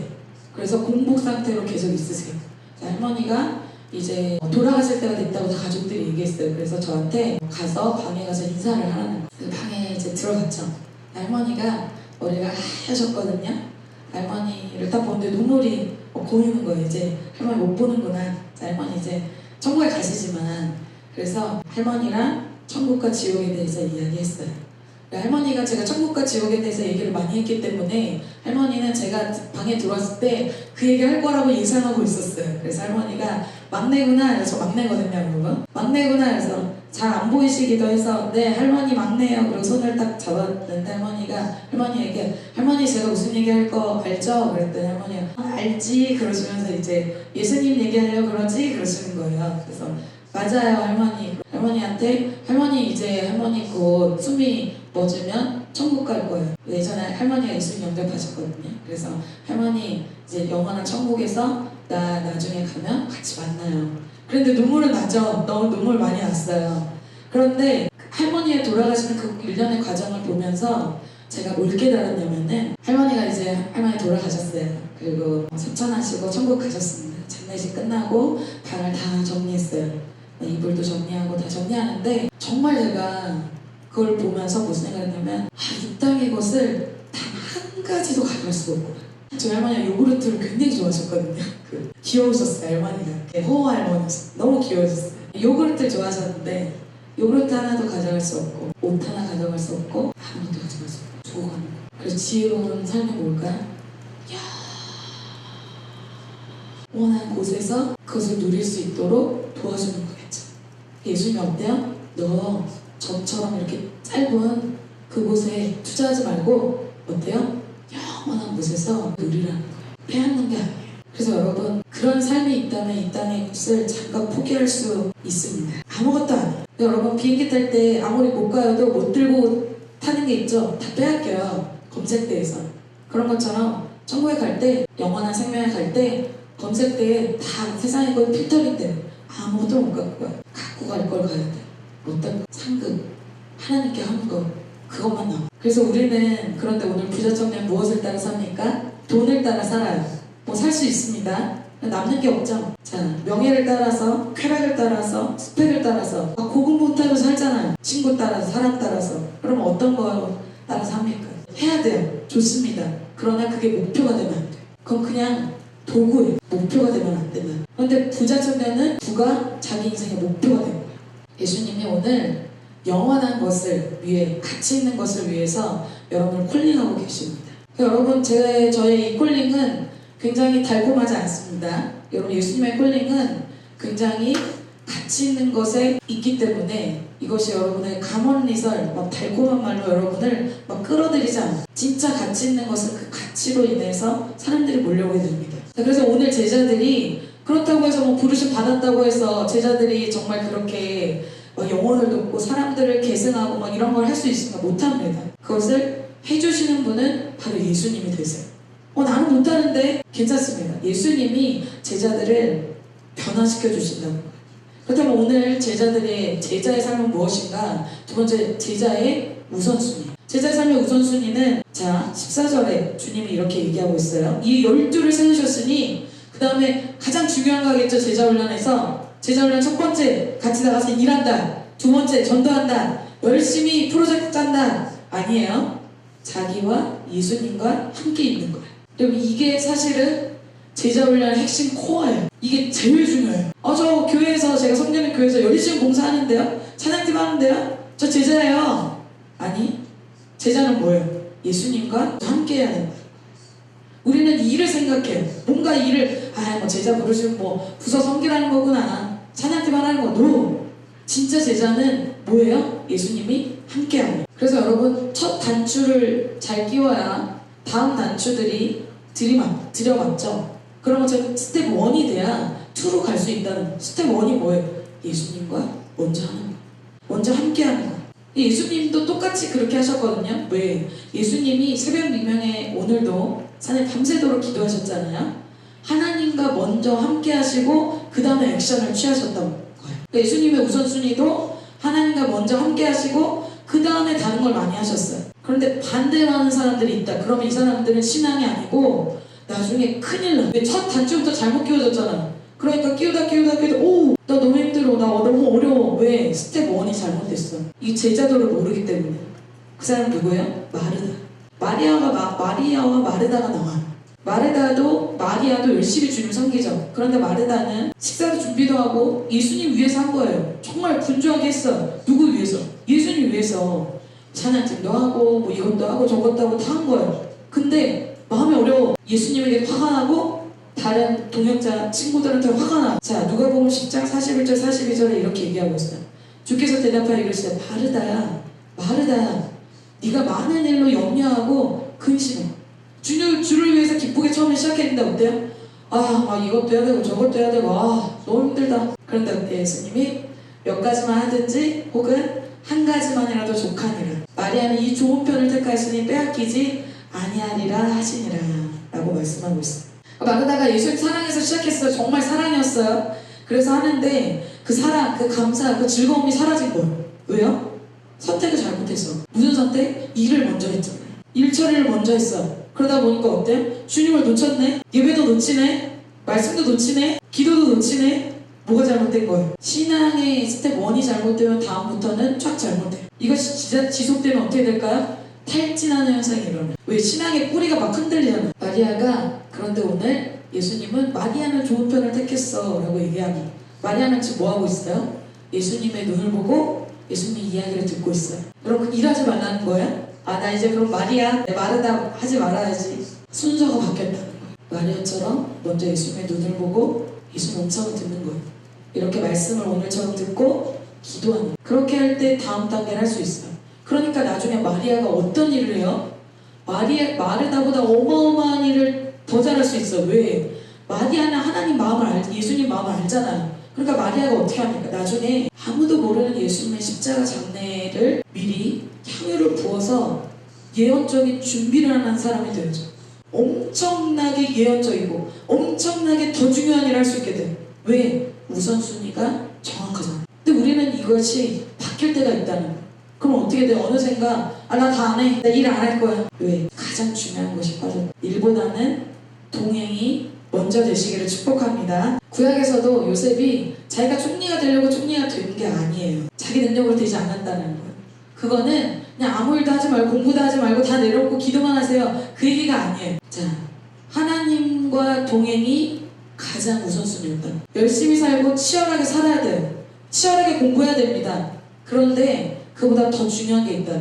그래서 공복 상태로 계속 있으세요. 할머니가 이제 돌아가실 때가 됐다고 다 가족들이 얘기했어요. 그래서 저한테 가서 방에 가서 인사를 하라는 거예요. 그래서 방에 이제 들어갔죠. 할머니가 머리가 하얘졌거든요. 할머니를 딱 보는데 눈물이 고이는 거예요. 이제 할머니 못 보는구나. 할머니 이제 천국에 가시지만 그래서 할머니랑 천국과 지옥에 대해서 이야기했어요. 할머니가 제가 천국과 지옥에 대해서 얘기를 많이 했기 때문에 할머니는 제가 방에 들어왔을 때 그 얘기 할 거라고 예상하고 있었어요. 그래서 할머니가 막내구나. 그래서 저 막내거든요, 여러분. 막내구나. 그래서 잘 안 보이시기도 해서 네, 할머니 막내예요. 그리고 손을 딱 잡았는데 할머니에게 할머니 제가 무슨 얘기할 거 알죠? 그랬더니 할머니가 알지. 그러시면서 이제 예수님 얘기하려고 그러지? 그러시는 거예요. 그래서 맞아요, 할머니. 할머니한테 할머니 곧 숨이 멎으면 천국 갈 거예요. 예전에 할머니가 예수님 영접하셨거든요. 그래서 할머니 이제 영원한 천국에서 나 나중에 가면 같이 만나요. 그런데 눈물은 나죠. 너무 눈물 많이 났어요. 그런데 할머니의 돌아가시는 그 일련의 과정을 보면서 제가 뭘 깨달았냐면은 할머니 돌아가셨어요. 그리고 sep천하시고 천국 가셨습니다. 장례식 끝나고 방을 다 정리했어요. 이불도 정리하고 다 정리하는데 정말 제가 그걸 보면서 무슨 생각했냐면 이 땅의 것을 단 한 가지도 가져갈 수가 없구나. 저희 할머니가 요구르트를 굉장히 좋아하셨거든요. 귀여우셨어요, 할머니가. 호호 할머니 너무 귀여우셨어요. 요구르트를 좋아하셨는데 요구르트 하나도 가져갈 수 없고 옷 하나 가져갈 수 없고 아무것도 가져갈 수 없고 두고 가는 거예요. 그래서 지혜로운 삶이 뭘까요? 원하는 곳에서 그것을 누릴 수 있도록 도와주는 거겠죠. 예수님이 어때요? 너 저처럼 이렇게 짧은 그곳에 투자하지 말고 어때요? 영원한 곳에서 누리라는 거예요. 빼앗는 게 아니에요. 그래서 여러분 그런 삶이 있다면 이 땅의 것을 잠깐 포기할 수 있습니다. 아무것도 아니에요. 여러분 비행기 탈 때 아무리 못 가요도 못 들고 타는 게 있죠. 다 빼앗겨요. 검색대에서. 그런 것처럼 천국에 갈 때 영원한 생명에 갈 때 검색대에 다 세상의 걸 필터링돼요. 아무것도 못 갖고 가요. 갖고 갈 걸 가야 돼. 어떤 거? 상급. 하나님께 하는 거. 그것만 나와. 그래서 우리는 그런데 오늘 부자 청년 무엇을 따라 삽니까? 돈을 따라 살아요. 뭐 살 수 있습니다. 남는 게 없죠. 자, 명예를 따라서, 쾌락을 따라서, 스펙을 따라서 고군분투하고 살잖아요. 친구 따라서, 사람 따라서. 그럼 어떤 거 따라서 합니까? 해야 돼요. 좋습니다. 그러나 그게 목표가 되면 안 돼요. 그건 그냥 도구예요. 목표가 되면 안 되면. 그런데 부자 청년은 부가 자기 인생의 목표가 된 거예요. 예수님이 오늘 영원한 것을 위해, 가치 있는 것을 위해서 여러분을 콜링하고 계십니다. 여러분, 저의 이 콜링은 굉장히 달콤하지 않습니다. 여러분, 예수님의 콜링은 굉장히 가치 있는 것에 있기 때문에 이것이 여러분의 감언리설, 막 달콤한 말로 여러분을 막 끌어들이지 않아요. 진짜 가치 있는 것은 그 가치로 인해서 사람들이 몰려오게 됩니다. 자, 그래서 오늘 제자들이 그렇다고 해서 뭐 부르심 받았다고 해서 제자들이 정말 그렇게 막 영혼을 돕고 사람들을 계승하고 막 이런 걸 할 수 있습니까? 못합니다. 그것을 해주시는 분은 바로 예수님이 되세요. 나는 못하는데 괜찮습니다. 예수님이 제자들을 변화시켜 주신다는 거예요. 그렇다면 오늘 제자의 삶은 무엇인가? 두 번째, 제자의 우선순위. 제자의 삶의 우선순위는 자 14절에 주님이 이렇게 얘기하고 있어요. 이 12를 세우셨으니 그 다음에 가장 중요한 거겠죠. 제자훈련에서 제자훈련 첫 번째, 같이 나가서 일한다. 두 번째, 전도한다. 열심히 프로젝트 짠다. 아니에요. 자기와 예수님과 함께 있는 거예요. 여러분, 이게 사실은 제자훈련의 핵심 코어예요. 이게 제일 중요해요. 저 교회에서, 제가 성전의 교회에서 열심히 봉사하는데요? 찬양팀 하는데요? 저 제자예요. 아니, 제자는 뭐예요? 예수님과 함께 해야 된다. 우리는 일을 생각해요. 뭔가 일을 뭐 제자 부르시면 뭐 부서 섬기라는 거구나, 찬양팀 하는 거. 노! 진짜 제자는 뭐예요? 예수님이 함께하는. 그래서 여러분, 첫 단추를 잘 끼워야 다음 단추들이 들여맞죠. 그러면 저 스텝 1이 돼야 2로 갈 수 있다는 거. 스텝 1이 뭐예요? 예수님과 먼저 하는 거, 먼저 함께하는 거. 예수님도 똑같이 그렇게 하셨거든요. 왜? 예수님이 새벽 미명에 오늘도 산에 밤새도록 기도하셨잖아요. 하나님과 먼저 함께 하시고 그 다음에 액션을 취하셨던 거예요. 그러니까 예수님의 우선순위도 하나님과 먼저 함께 하시고 그 다음에 다른 걸 많이 하셨어요. 그런데 반대로 하는 사람들이 있다. 그러면 이 사람들은 신앙이 아니고 나중에 큰일 나. 왜? 첫 단추부터 잘못 끼워졌잖아. 그러니까 끼우다 오! 나 너무 힘들어. 나 너무 어려워. 왜? 스텝 1이 잘못됐어. 이 제자도를 모르기 때문에. 그 사람 누구예요? 마르다. 마리아와 마르다가 나와. 마리아도 열심히 주님 섬기죠. 그런데 마르다는 식사도 준비도 하고 예수님 위해서 한 거예요. 정말 분주하게 했어. 누구 위해서? 예수님 위해서. 찬양팀도 하고 뭐 이것도 하고 저것도 하고 다 한 거예요. 근데 마음이 어려워. 예수님에게 화가 나고 다른 동역자 친구들한테 화가 나. 자, 누가복음 10장 41절 42절에 이렇게 얘기하고 있어요. 주께서 대답하여 이르시되 마르다야, 네가 많은 일로 염려하고 근심해. 주를 위해서 기쁘게 처음에 시작했는데 어때요? 막 이것도 해야 되고 저것도 해야 되고 너무 힘들다. 그런데 어때? 예수님이 몇 가지만 하든지 혹은 한 가지만이라도 족하니라. 마리아는 이 좋은 편을 택하였으니 빼앗기지 아니하리라 하시니라 라고 말씀하고 있어요. 마르다가 예수님 사랑해서 시작했어요. 정말 사랑이었어요. 그래서 하는데 그 사랑, 그 감사, 그 즐거움이 사라진 거예요. 왜요? 선택을 잘못했어. 무슨 선택? 일을 먼저 했잖아요. 일 처리를 먼저 했어. 그러다 보니까 어때요? 주님을 놓쳤네? 예배도 놓치네? 말씀도 놓치네? 기도도 놓치네? 뭐가 잘못된 거예요? 신앙의 스텝 1이 잘못되면 다음부터는 쫙 잘못해요. 이것이 지속되면 어떻게 될까요? 탈진하는 현상이 일어나요. 왜? 신앙의 뿌리가 막 흔들리잖아요. 마리아가, 그런데 오늘 예수님은 마리아는 좋은 편을 택했어 라고 얘기하니 마리아는 지금 뭐하고 있어요? 예수님의 눈을 보고 예수님 이야기를 듣고 있어요. 여러분, 일하지 말라는 거예요? 나 이제 그럼 마르다 하지 말아야지. 순서가 바뀌었다는 거예요. 마리아처럼 먼저 예수님의 눈을 보고 예수님 음성을 듣는 거예요. 이렇게 말씀을 오늘처럼 듣고 기도하는 거예요. 그렇게 할 때 다음 단계를 할 수 있어요. 그러니까 나중에 마리아가 어떤 일을 해요? 마르다보다 어마어마한 일을 더 잘할 수 있어. 왜? 마리아는 하나님 마음을 예수님 마음을 알잖아요. 그러니까 마리아가 어떻게 합니까? 나중에 아무도 모르는 예수님의 십자가 장례를 미리 향유를 부어서 예언적인 준비를 하는 사람이 되죠. 엄청나게 예언적이고 엄청나게 더 중요한 일을 할 수 있게 돼요. 왜? 우선순위가 정확하잖아요. 근데 우리는 이것이 바뀔 때가 있다는 거예요. 그럼 어떻게 돼? 어느샌가 나 다 안 해. 나 일 안 할 거야. 왜? 가장 중요한 것이 바로 일보다는 동행이 먼저 되시기를 축복합니다. 구약에서도 요셉이 자기가 총리가 되려고 총리가 된 게 아니에요. 자기 능력으로 되지 않았다는 거예요. 그거는 그냥 아무 일도 하지 말고 공부도 하지 말고 다 내려놓고 기도만 하세요. 그 얘기가 아니에요. 자, 하나님과 동행이 가장 우선순위였다. 열심히 살고 치열하게 살아야 돼요. 치열하게 공부해야 됩니다. 그런데 그보다 더 중요한 게 있다.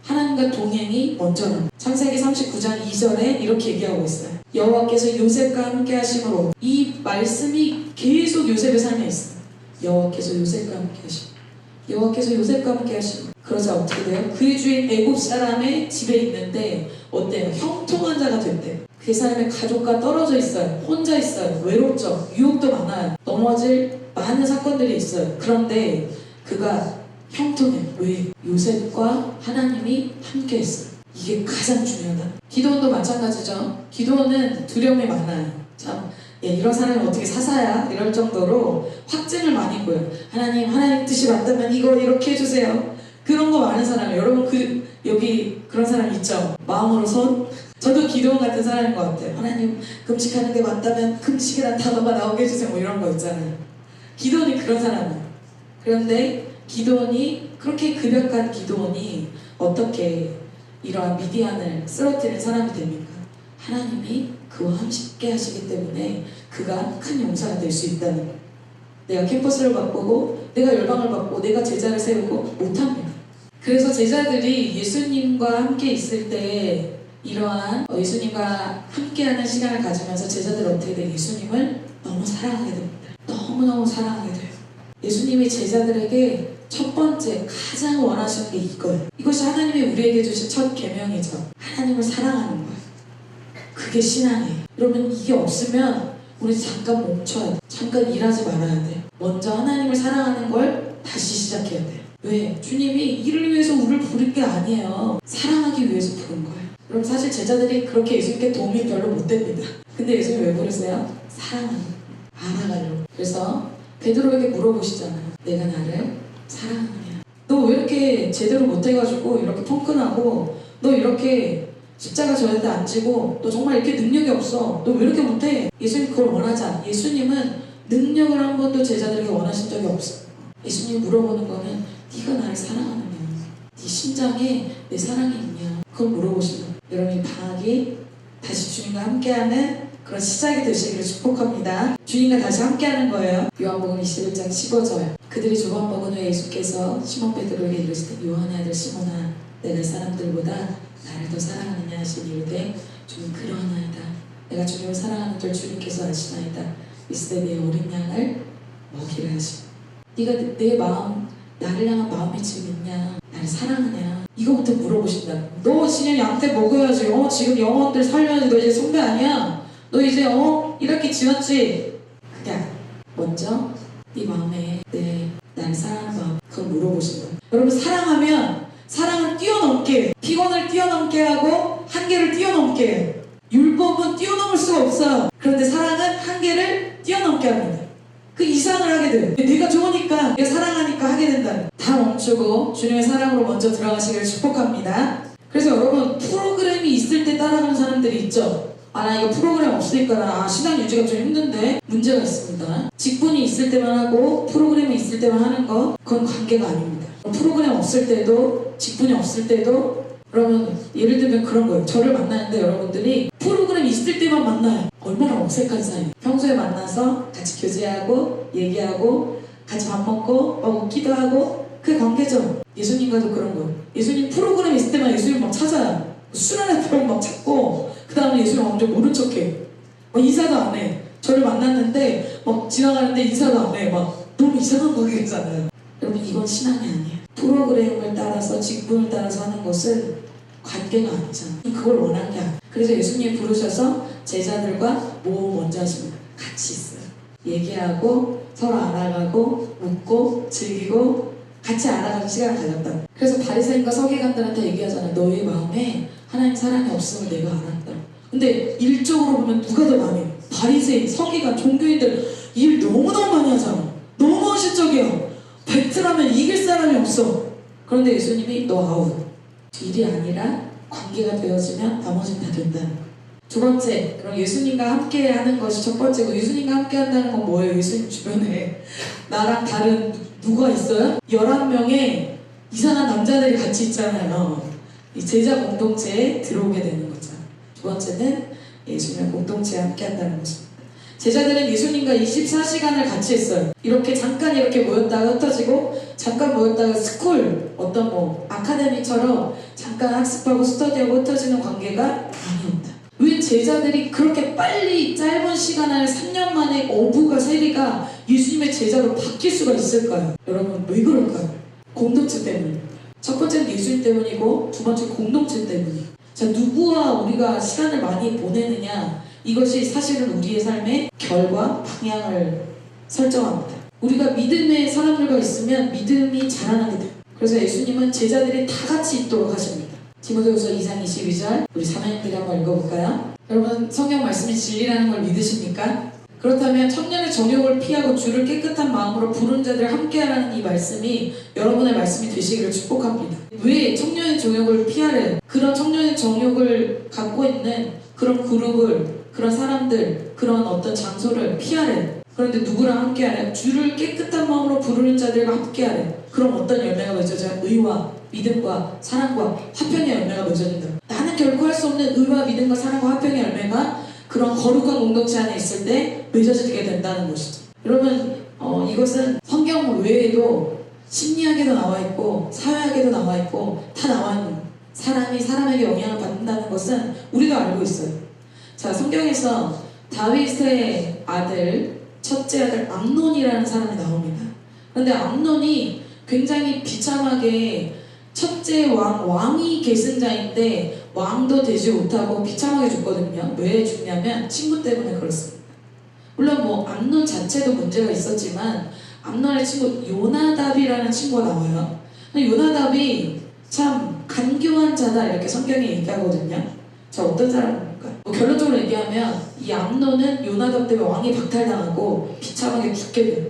하나님과 동행이 먼저는. 창세기 39장 2절에 이렇게 얘기하고 있어요. 여호와께서 요셉과 함께 하심으로. 이 말씀이 계속 요셉의 삶에 있어요. 여호와께서 요셉과 함께 하심. 여호와께서 요셉과 함께 하심. 그러자 어떻게 돼요? 그의 주인 애굽 사람의 집에 있는데 어때요? 형통한 자가 됐대요. 그 사람의 가족과 떨어져 있어요. 혼자 있어요. 외롭죠. 유혹도 많아요. 넘어질 많은 사건들이 있어요. 그런데 그가 형통해. 왜? 요셉과 하나님이 함께 했어요. 이게 가장 중요하다. 기도원도 마찬가지죠. 기도원은 두려움이 많아요. 참, 이런 사람이 어떻게 사사야? 이럴 정도로 확증을 많이 보여요. 하나님 뜻이 맞다면 이거 이렇게 해주세요. 그런 거 많은 사람이에요. 여러분, 여기 그런 사람 있죠? 마음으로 손? 저도 기도원 같은 사람인 것 같아요. 하나님, 금식하는 게 맞다면 금식이란 단어가 나오게 해주세요. 뭐 이런 거 있잖아요. 기도원이 그런 사람이에요. 그런데 기도원이, 그렇게 급약한 기도원이 어떻게 이러한 미디안을 쓰러뜨린 사람이 됩니까? 하나님이 그와 함께 하시기 때문에 그가 큰 용사가 될 수 있다는 거예요. 내가 캠퍼스를 바꾸고 내가 열방을 받고 내가 제자를 세우고 못합니다. 그래서 제자들이 예수님과 함께 있을 때 이러한 예수님과 함께하는 시간을 가지면서 제자들 어떻게 돼요? 예수님을 너무 사랑하게 됩니다. 너무너무 사랑하게 돼요. 예수님이 제자들에게 첫 번째 가장 원하시는 게 이거예요. 이것이 하나님이 우리에게 주신 첫 계명이죠. 하나님을 사랑하는 거예요. 그게 신앙이에요. 여러분 이게 없으면 우리 잠깐 멈춰야 돼. 잠깐 일하지 말아야 돼. 먼저 하나님을 사랑하는 걸 다시 시작해야 돼. 왜? 주님이 이를 위해서 우리를 부른 게 아니에요. 사랑하기 위해서 부른 거예요. 여러분 사실 제자들이 그렇게 예수님께 도움이 별로 못 됩니다. 근데 예수님 왜 부르세요? 사랑하는 거예요. 알아가려고. 그래서 베드로에게 물어보시잖아요. 내가 나를 사랑하느냐? 너 왜 이렇게 제대로 못해가지고 이렇게 펑크나고 너 이렇게 십자가 저한테 안 지고 너 정말 이렇게 능력이 없어. 너 왜 이렇게 못해? 예수님 그걸 원하지 않아. 예수님은 능력을 한 번도 제자들에게 원하신 적이 없어요. 예수님 물어보는 거는 네가 나를 사랑하느냐? 네 심장에 내 사랑이 있냐? 그걸 물어보시는 거예요. 여러분이 방학이 다시 주님과 함께하는 그런 시작이 되시기를 축복합니다. 주님과 다시 함께하는 거예요. 요한복음 21장 15절. 그들이 조반 먹은 후에 예수께서 시몬 베드로에게 이르시되 요한의 아들 시몬아 내가 사람들보다 나를 더 사랑하느냐 하시니 이르되 주님 그러하나이다. 내가 주님을 사랑하는 줄 주님께서 아시나이다. 이스되 내 어린 양을 먹이라 하시니 네가 내 마음 나를 향한 마음이 지금 있냐? 나를 사랑하냐? 이거부터 물어보신다. 너 지금 양떼 먹어야지. 지금 영혼들 살려야지. 너 이제 선배 아니야? 너 이제 이렇게 지었지? 그게 아니야. 먼저 네 마음에 나를 사랑하는 마음 그걸 물어보신다. 여러분 사랑하면 사랑은 뛰어넘게 피곤을 뛰어넘게 하고 한계를 뛰어넘게 해요. 율법은 뛰어넘을 수가 없어요. 그런데 사랑은 한계를 뛰어넘게 합니다. 그 이상을 하게 돼요. 내가 좋으니까 내가 사랑하니까 하게 된다. 다 멈추고 주님의 사랑으로 먼저 들어가시기를 축복합니다. 그래서 여러분 프로그램이 있을 때 따라가는 사람들이 있죠. 나 이거 프로그램 없으니까 나 신앙 유지가 좀 힘든데 문제가 있습니다. 직분이 있을 때만 하고 프로그램이 있을 때만 하는 거 그건 관계가 아닙니다. 프로그램 없을 때도 직분이 없을 때도 그러면 예를 들면 그런 거예요. 저를 만나는데 여러분들이 프로그램 있을 때만 만나요. 얼마나 어색한 사이. 평소에 만나서 같이 교제하고 얘기하고 같이 밥 먹고 웃기도 하고 그 관계죠. 예수님과도 그런 거예요. 예수님 프로그램 있을 때만 예수님 막 찾아요. 술 안에 들어오면 막 찾고 그 다음에 예수님 완전 모른 척해. 인사도 안 해. 저를 만났는데 지나가는데 인사도 안 해. 너무 이상한 관계잖아요. 여러분 이건 신앙이 아니에요. 프로그램을 따라서 직분을 따라서 하는 것은 관계가 아니잖아요. 그걸 원한 게 아니에요. 그래서 예수님 부르셔서 제자들과 뭐 먼저 하십니까? 같이 있어요. 얘기하고 서로 알아가고 웃고 즐기고 같이 알아가는 시간을 가졌다. 그래서 바리새인과 서기관들한테 얘기하잖아요. 너희 마음에 하나님 사랑이 없으면 내가 알았다. 근데 일적으로 보면 누가 더 많이 해요? 바리새인, 서기관, 종교인들 일 너무너무 많이 하잖아. 너무 헌신적이야. 배틀하면 이길 사람이 없어. 그런데 예수님이 너 아웃. 일이 아니라 관계가 되어지면 나머지는 다 된다는 거예요. 두 번째, 그럼 예수님과 함께 하는 것이 첫 번째고, 예수님과 함께 한다는 건 뭐예요? 예수님 주변에 나랑 다른 누가 있어요? 11명의 이상한 남자들이 같이 있잖아요. 이 제자 공동체에 들어오게 되는 거죠. 두 번째는 예수님과 공동체에 함께 한다는 것입니다. 제자들은 예수님과 24시간을 같이 했어요. 잠깐 이렇게 모였다가 흩어지고, 잠깐 모였다가 스쿨, 아카데미처럼 잠깐 학습하고 스터디하고 흩어지는 관계가 아니었다. 왜 제자들이 그렇게 빨리 짧은 시간 안에 3년 만에 어부가 세리가 예수님의 제자로 바뀔 수가 있을까요? 여러분 왜 그럴까요? 공동체 때문에. 첫 번째는 예수님 때문이고 두 번째 공동체 때문이에요. 자, 누구와 우리가 시간을 많이 보내느냐, 이것이 사실은 우리의 삶의 결과, 방향을 설정합니다. 우리가 믿음의 사람들과 있으면 믿음이 자라나게 돼요. 그래서 예수님은 제자들이 다 같이 있도록 하십니다. 디모데후서 2장 22절 우리 사모님들이 한번 읽어볼까요? 여러분 성경 말씀이 진리라는 걸 믿으십니까? 그렇다면 청년의 정욕을 피하고 주를 깨끗한 마음으로 부른 자들 함께하라는 이 말씀이 여러분의 말씀이 되시기를 축복합니다. 왜 청년의 정욕을 피하래? 그런 청년의 정욕을 갖고 있는 그런 그룹을, 그런 사람들, 그런 어떤 장소를 피하래. 그런데 누구랑 함께하래? 주를 깨끗한 마음으로 부르는 자들과 함께하래. 그럼 어떤 열매가 맺어져요? 의와 믿음과 사랑과 화평의 열매가 맺어진다. 나는 결코 할 수 없는 의와 믿음과 사랑과 화평의 열매가 그런 거룩한 공동체 안에 있을 때 맺어지게 된다는 것이죠. 여러분 이것은 성경 외에도 심리학에도 나와 있고 사회학에도 나와 있고 다 나와 있는, 사람이 사람에게 영향을 받는 받는다는 것은 우리도 알고 있어요. 자, 성경에서 다윗의 아들, 첫째 아들 암논이라는 사람이 나옵니다. 그런데 암논이 굉장히 비참하게 첫째 왕이 계승자인데 왕도 되지 못하고 비참하게 죽거든요. 왜 죽냐면 친구 때문에 그렇습니다. 물론 뭐 암논 자체도 문제가 있었지만 암논의 친구 요나답이라는 친구가 나와요. 요나답이 참 간교한 자다 이렇게 성경에 얘기하거든요. 자, 어떤 사람입니까? 뭐 결론적으로 얘기하면 이 암논은 요나답 때문에 왕이 박탈당하고 비참하게 죽게 돼요.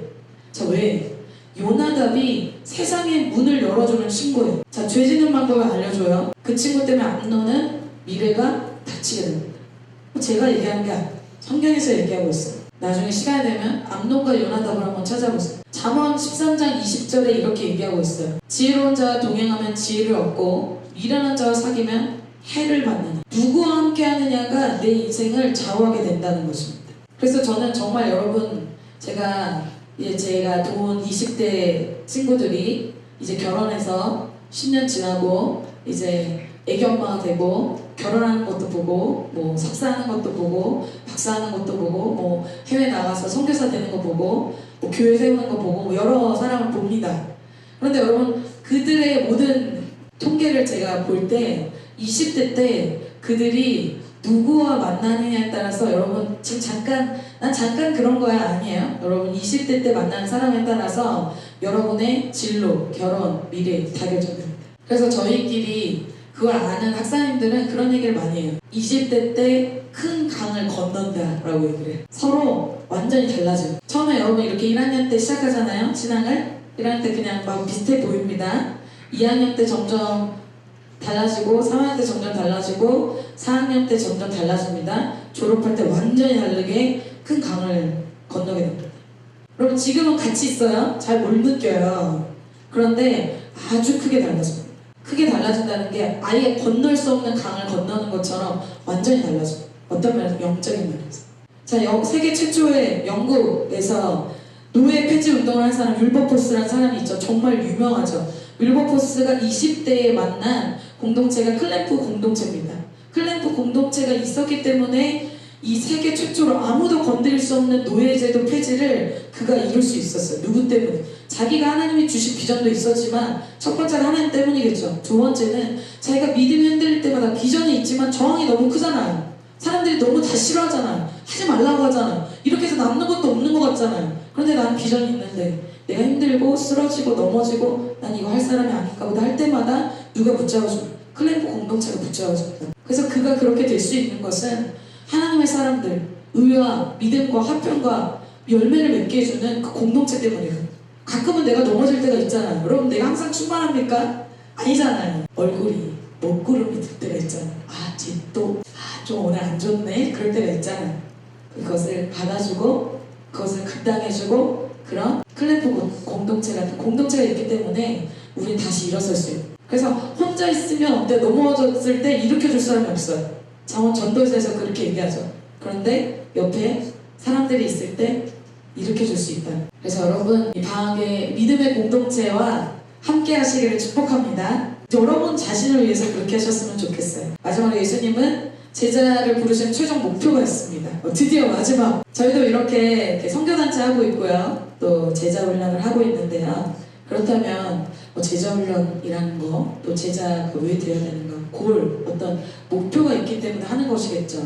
자, 왜? 요나답이 세상의 문을 열어주는 친구예요. 자, 죄 짓는 방법을 알려줘요. 그 친구 때문에 암논은 미래가 닫히게 됩니다. 제가 얘기하는 게 아니에요. 성경에서 얘기하고 있어요. 나중에 시간이 되면 암논과 요나답을 한번 찾아보세요. 잠언 13장 20절에 이렇게 얘기하고 있어요. 지혜로운 자와 동행하면 지혜를 얻고 미련한 자와 사귀면 해를 받느냐. 누구와 함께 하느냐가 내 인생을 좌우하게 된다는 것입니다. 그래서 저는 정말 여러분, 제가 돈 20대 친구들이 이제 결혼해서 10년 지나고 이제 애기 엄마가 되고 결혼하는 것도 보고 뭐 석사하는 것도 보고 박사하는 것도 보고 뭐 해외 나가서 선교사 되는 거 보고 뭐 교회 세우는 거 보고 뭐 여러 사람을 봅니다. 그런데 여러분, 그들의 모든 통계를 제가 볼 때 20대 때 그들이 누구와 만나느냐에 따라서 여러분 지금 난 잠깐 그런 거야 아니에요. 여러분 20대 때 만나는 사람에 따라서 여러분의 진로, 결혼, 미래 다 결정됩니다. 그래서 저희끼리 그걸 아는 학사님들은 그런 얘기를 많이 해요. 20대 때 큰 강을 건넌다 라고 얘기를 해요. 서로 완전히 달라져요. 처음에 여러분 이렇게 1학년 때 시작하잖아요. 신앙을 1학년 때 그냥 막 비슷해 보입니다. 2학년 때 점점 달라지고 3학년 때 점점 달라지고 4학년 때 점점 달라집니다. 졸업할 때 완전히 다르게 큰 강을 건너게 됩니다. 여러분 지금은 같이 있어요. 잘 못 느껴요. 그런데 아주 크게 달라집니다. 크게 달라진다는 게 아예 건널 수 없는 강을 건너는 것처럼 완전히 달라져요. 어떤 면에서? 영적인 면에서. 자, 세계 최초의 영국에서 노예 폐지 운동을 한 사람 윌버포스라는 사람이 있죠. 정말 유명하죠. 윌버포스가 20대에 만난 공동체가 클램프 공동체입니다. 클램프 공동체가 있었기 때문에 이 세계 최초로 아무도 건드릴 수 없는 노예제도 폐지를 그가 이룰 수 있었어요. 누구 때문에? 자기가 하나님이 주신 비전도 있었지만 첫 번째는 하나님 때문이겠죠. 두 번째는 자기가 믿음이 흔들릴 때마다 비전이 있지만 저항이 너무 크잖아요. 사람들이 너무 다 싫어하잖아요. 하지 말라고 하잖아요. 이렇게 해서 남는 것도 없는 것 같잖아요. 그런데 난 비전이 있는데 내가 힘들고 쓰러지고 넘어지고 난 이거 할 사람이 아닌가 보다 할 때마다 누가 붙잡아줘요? 클램프 공동체가 붙잡아줍니다. 그래서 그가 그렇게 될 수 있는 것은 하나님의 사람들, 의와 믿음과 화평과 열매를 맺게 해주는 그 공동체 때문이에요. 가끔은 내가 넘어질 때가 있잖아요. 여러분 내가 항상 충만합니까? 아니잖아요. 얼굴이 먹구름이 들 때가 있잖아요. 쟤 또 좀 오늘 안 좋네? 그럴 때가 있잖아요. 그것을 받아주고 그것을 감당해주고 그런 클램프 공동체 같은 공동체가 있기 때문에 우리는 다시 일어설 수 있어요. 그래서 혼자 있으면 어때? 넘어졌을 때 일으켜줄 사람이 없어요. 잠언 전도서에서 그렇게 얘기하죠. 그런데 옆에 사람들이 있을 때 일으켜줄 수 있다. 그래서 여러분 이 방학에 믿음의 공동체와 함께 하시기를 축복합니다. 여러분 자신을 위해서 그렇게 하셨으면 좋겠어요. 마지막으로 예수님은 제자를 부르신 최종 목표가 있습니다. 드디어 마지막. 저희도 이렇게 선교단체 하고 있고요. 또 제자 훈련을 하고 있는데요. 그렇다면 제자 훈련이라는 거, 또 제자가 왜 되어야 되는가, 어떤 목표가 있기 때문에 하는 것이겠죠.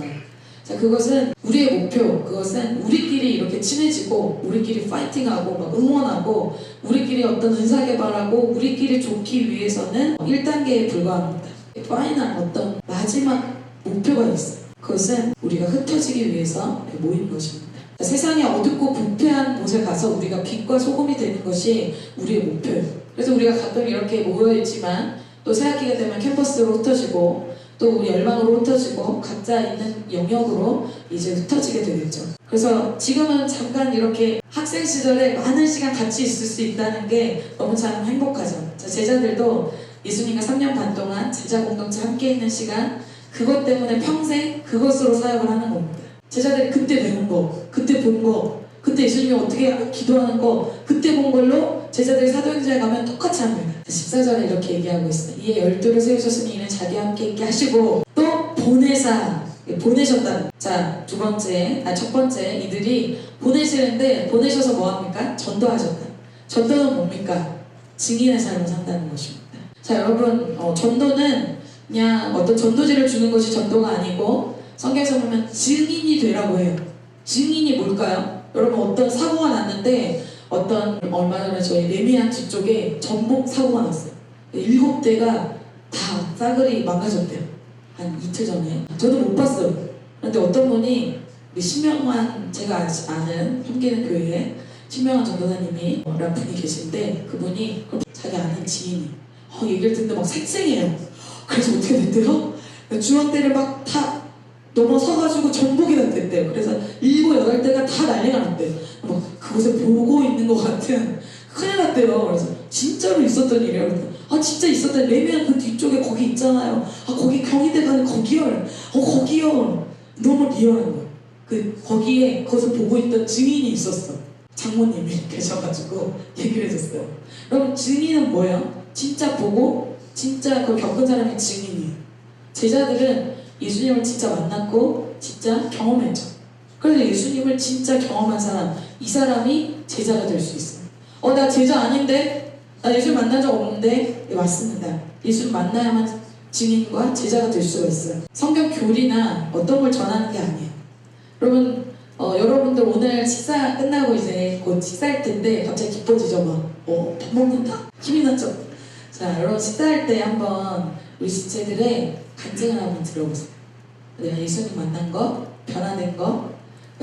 자, 그것은 우리의 목표, 그것은 우리끼리 이렇게 친해지고 우리끼리 파이팅하고 막 응원하고 우리끼리 어떤 은사 개발하고 우리끼리 좋기 위해서는 1단계에 불과합니다. 파이널 어떤 마지막 목표가 있어요. 그것은 우리가 흩어지기 위해서 모인 것입니다. 자, 세상에 어둡고 부패한 곳에 가서 우리가 빛과 소금이 되는 것이 우리의 목표예요. 그래서 우리가 가끔 이렇게 모여있지만 또 새학기가 되면 캠퍼스로 흩어지고 또 우리 열방으로 흩어지고 각자 있는 영역으로 이제 흩어지게 되겠죠. 그래서 지금은 잠깐 이렇게 학생 시절에 많은 시간 같이 있을 수 있다는 게 너무 참 행복하죠. 자, 제자들도 예수님과 3년 반 동안 제자 공동체 함께 있는 시간, 그것 때문에 평생 그것으로 사역을 하는 겁니다. 제자들이 그때 배운 거, 그때 본 거, 그때 예수님이 어떻게 기도하는 거, 그때 본 걸로 제자들이 사도행전에 가면 똑같이 합니다. 14절에 이렇게 얘기하고 있어요. 이에 12를 세우셨으니 이는 자기와 함께 있게 하시고 또 보내셨다. 자, 첫 번째, 이들이 보내시는데, 보내셔서 뭐합니까? 전도하셨다. 전도는 뭡니까? 증인의 삶을 산다는 것입니다. 자, 여러분, 전도는 그냥 어떤 전도지를 주는 것이 전도가 아니고, 성경에서 보면 증인이 되라고 해요. 증인이 뭘까요? 여러분, 어떤 사고가 났는데, 얼마 전에 저희 레미안 뒤쪽에 전복 사고가 났어요. 7대가 다 싸그리 망가졌대요. 한 이틀 전에. 저도 못 봤어요. 그런데 어떤 분이 신명환, 제가 아는 섬기는 교회에 신명환 전도사님이 라는 분이 계신데, 그분이 자기 아는 지인이 얘기를 듣는데 막 색색이에요. 그래서 어떻게 됐대요? 중앙대를 막 다 넘어서가지고 전복이 났댔대요. 그래서 7, 8대가 다 난리가 났대요. 막 그곳에 보고 있는 것 같은, 큰일 났대요. 그래서 진짜로 있었던 일이에요. 진짜 있었던, 레미안 그 뒤쪽에 거기 있잖아요. 거기 경희대 가는 거기요. 거기요. 너무 리얼한 거예요. 거기서 보고 있던 증인이 있었어. 장모님이 계셔가지고 얘기를 해줬어요. 여러분, 증인은 뭐예요? 진짜 보고 진짜 그걸 겪은 사람이 증인이에요. 제자들은 예수님을 진짜 만났고 진짜 경험했죠. 그래서 예수님을 진짜 경험한 사람, 이 사람이 제자가 될 수 있어요. 나 제자 아닌데? 나 예수 만난 적 없는데? 네, 맞습니다. 예수를 만나야만 증인과 제자가 될 수가 있어요. 성경 교리나 어떤 걸 전하는 게 아니에요. 여러분, 여러분들 오늘 식사 끝나고 이제 곧 식사할 텐데 갑자기 기뻐지죠? 밥 먹는다? 힘이 났죠? 자, 여러분 식사할 때 한번 우리 지체들의 간증을 한번 들어보세요. 내가 예수님 만난 거, 변화된 거.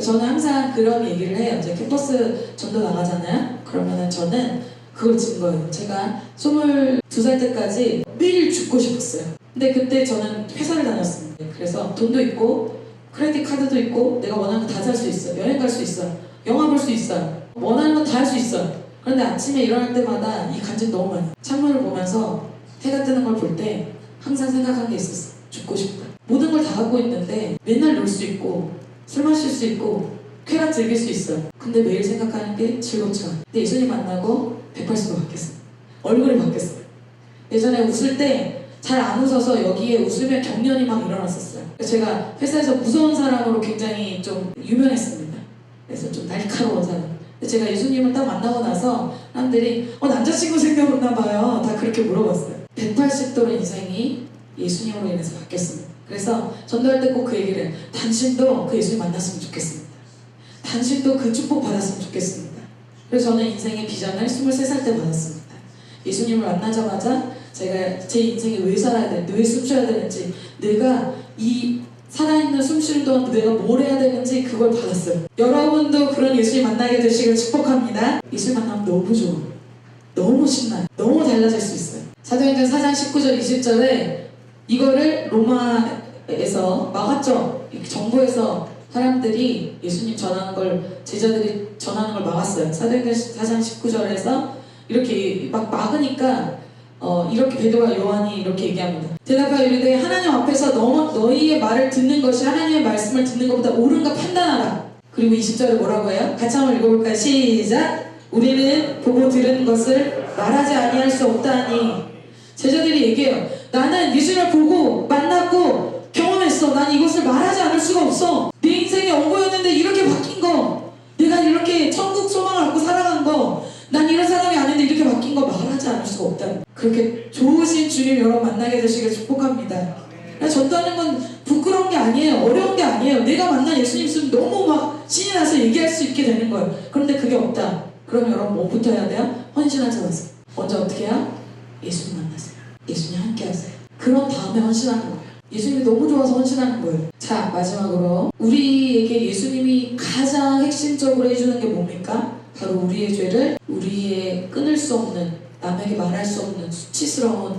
저는 항상 그런 얘기를 해요. 이제 캠퍼스 전도 나가잖아요. 그러면은 저는 그걸 증거예요. 제가 22살 때까지 매일 죽고 싶었어요. 근데 그때 저는 회사를 다녔습니다. 그래서 돈도 있고 크레딧 카드도 있고 내가 원하는 거 다 살 수 있어요. 여행 갈 수 있어요. 영화 볼 수 있어요. 원하는 거 다 할 수 있어요. 그런데 아침에 일어날 때마다 이 간증 너무 많이, 창문을 보면서 해가 뜨는 걸 볼 때 항상 생각한 게 있었어. 죽고 싶다. 모든 걸 다 갖고 있는데 맨날 놀 수 있고 술 마실 수 있고 쾌락 즐길 수 있어요. 근데 매일 생각하는 게 즐겁지가 않아요. 근데 예수님 만나고 180도 바뀌었어요. 얼굴이 바뀌었어요. 예전에 웃을 때 잘 안 웃어서 여기에 웃으면 경련이 막 일어났었어요. 제가 회사에서 무서운 사람으로 굉장히 좀 유명했습니다. 그래서 좀 날카로운 사람. 근데 제가 예수님을 딱 만나고 나서 사람들이 남자친구 생겨봤나 봐요. 다 그렇게 물어봤어요. 180도로 인생이 예수님으로 인해서 바뀌었습니다. 그래서 전도할 때 꼭 그 얘기를 해요. 당신도 그 예수님 만났으면 좋겠습니다. 당신도 그 축복 받았으면 좋겠습니다. 그래서 저는 인생의 비전을 23살 때 받았습니다. 예수님을 만나자마자 제가 제 인생에 왜 살아야 되는지, 왜 숨쉬어야 되는지, 내가 이 살아있는 숨쉬는 동안 내가 뭘 해야 되는지 그걸 받았어요. 여러분도 그런 예수님 만나게 되시길 축복합니다. 예수님 만나면 너무 좋아. 너무 신나요. 너무 달라질 수 있어요. 사도행전 4장 19절 20절에 이거를 로마에서 막았죠. 정부에서 사람들이 예수님 전하는 걸, 제자들이 전하는 걸 막았어요. 사도행전 4장 19절에서 이렇게 막 막으니까 이렇게 베드로와 요한이 이렇게 얘기합니다. 대답하여 이르되 하나님 앞에서 너희의 말을 듣는 것이 하나님의 말씀을 듣는 것보다 옳은가 판단하라. 그리고 20절에 뭐라고 해요? 같이 한번 읽어볼까요? 시작! 우리는 보고 들은 것을 말하지 아니할 수 없다니. 제자들이 얘기해요. 나는 예수님을 보고 만났고 경험했어. 난 이것을 말하지 않을 수가 없어. 내 인생이 엉거였는데 이렇게 바뀐 거, 내가 이렇게 천국 소망을 갖고 살아간 거, 난 이런 사람이 아닌데 이렇게 바뀐 거 말하지 않을 수가 없다. 그렇게 좋으신 주님 여러분 만나게 되시길 축복합니다. 전도하는 건 부끄러운 게 아니에요. 어려운 게 아니에요. 내가 만난 예수님 있으면 너무 막 신이 나서 얘기할 수 있게 되는 거예요. 그런데 그게 없다. 그럼 여러분 뭐부터 해야 돼요? 헌신하지 마세요. 먼저 어떻게 해요? 예수님 만나세요. 예수님 함께 하세요. 그런 다음에 헌신하는 거예요. 예수님이 너무 좋아서 헌신하는 거예요. 자, 마지막으로 우리에게 예수님이 가장 핵심적으로 해주는 게 뭡니까? 바로 우리의 죄를, 우리의 끊을 수 없는, 남에게 말할 수 없는 수치스러운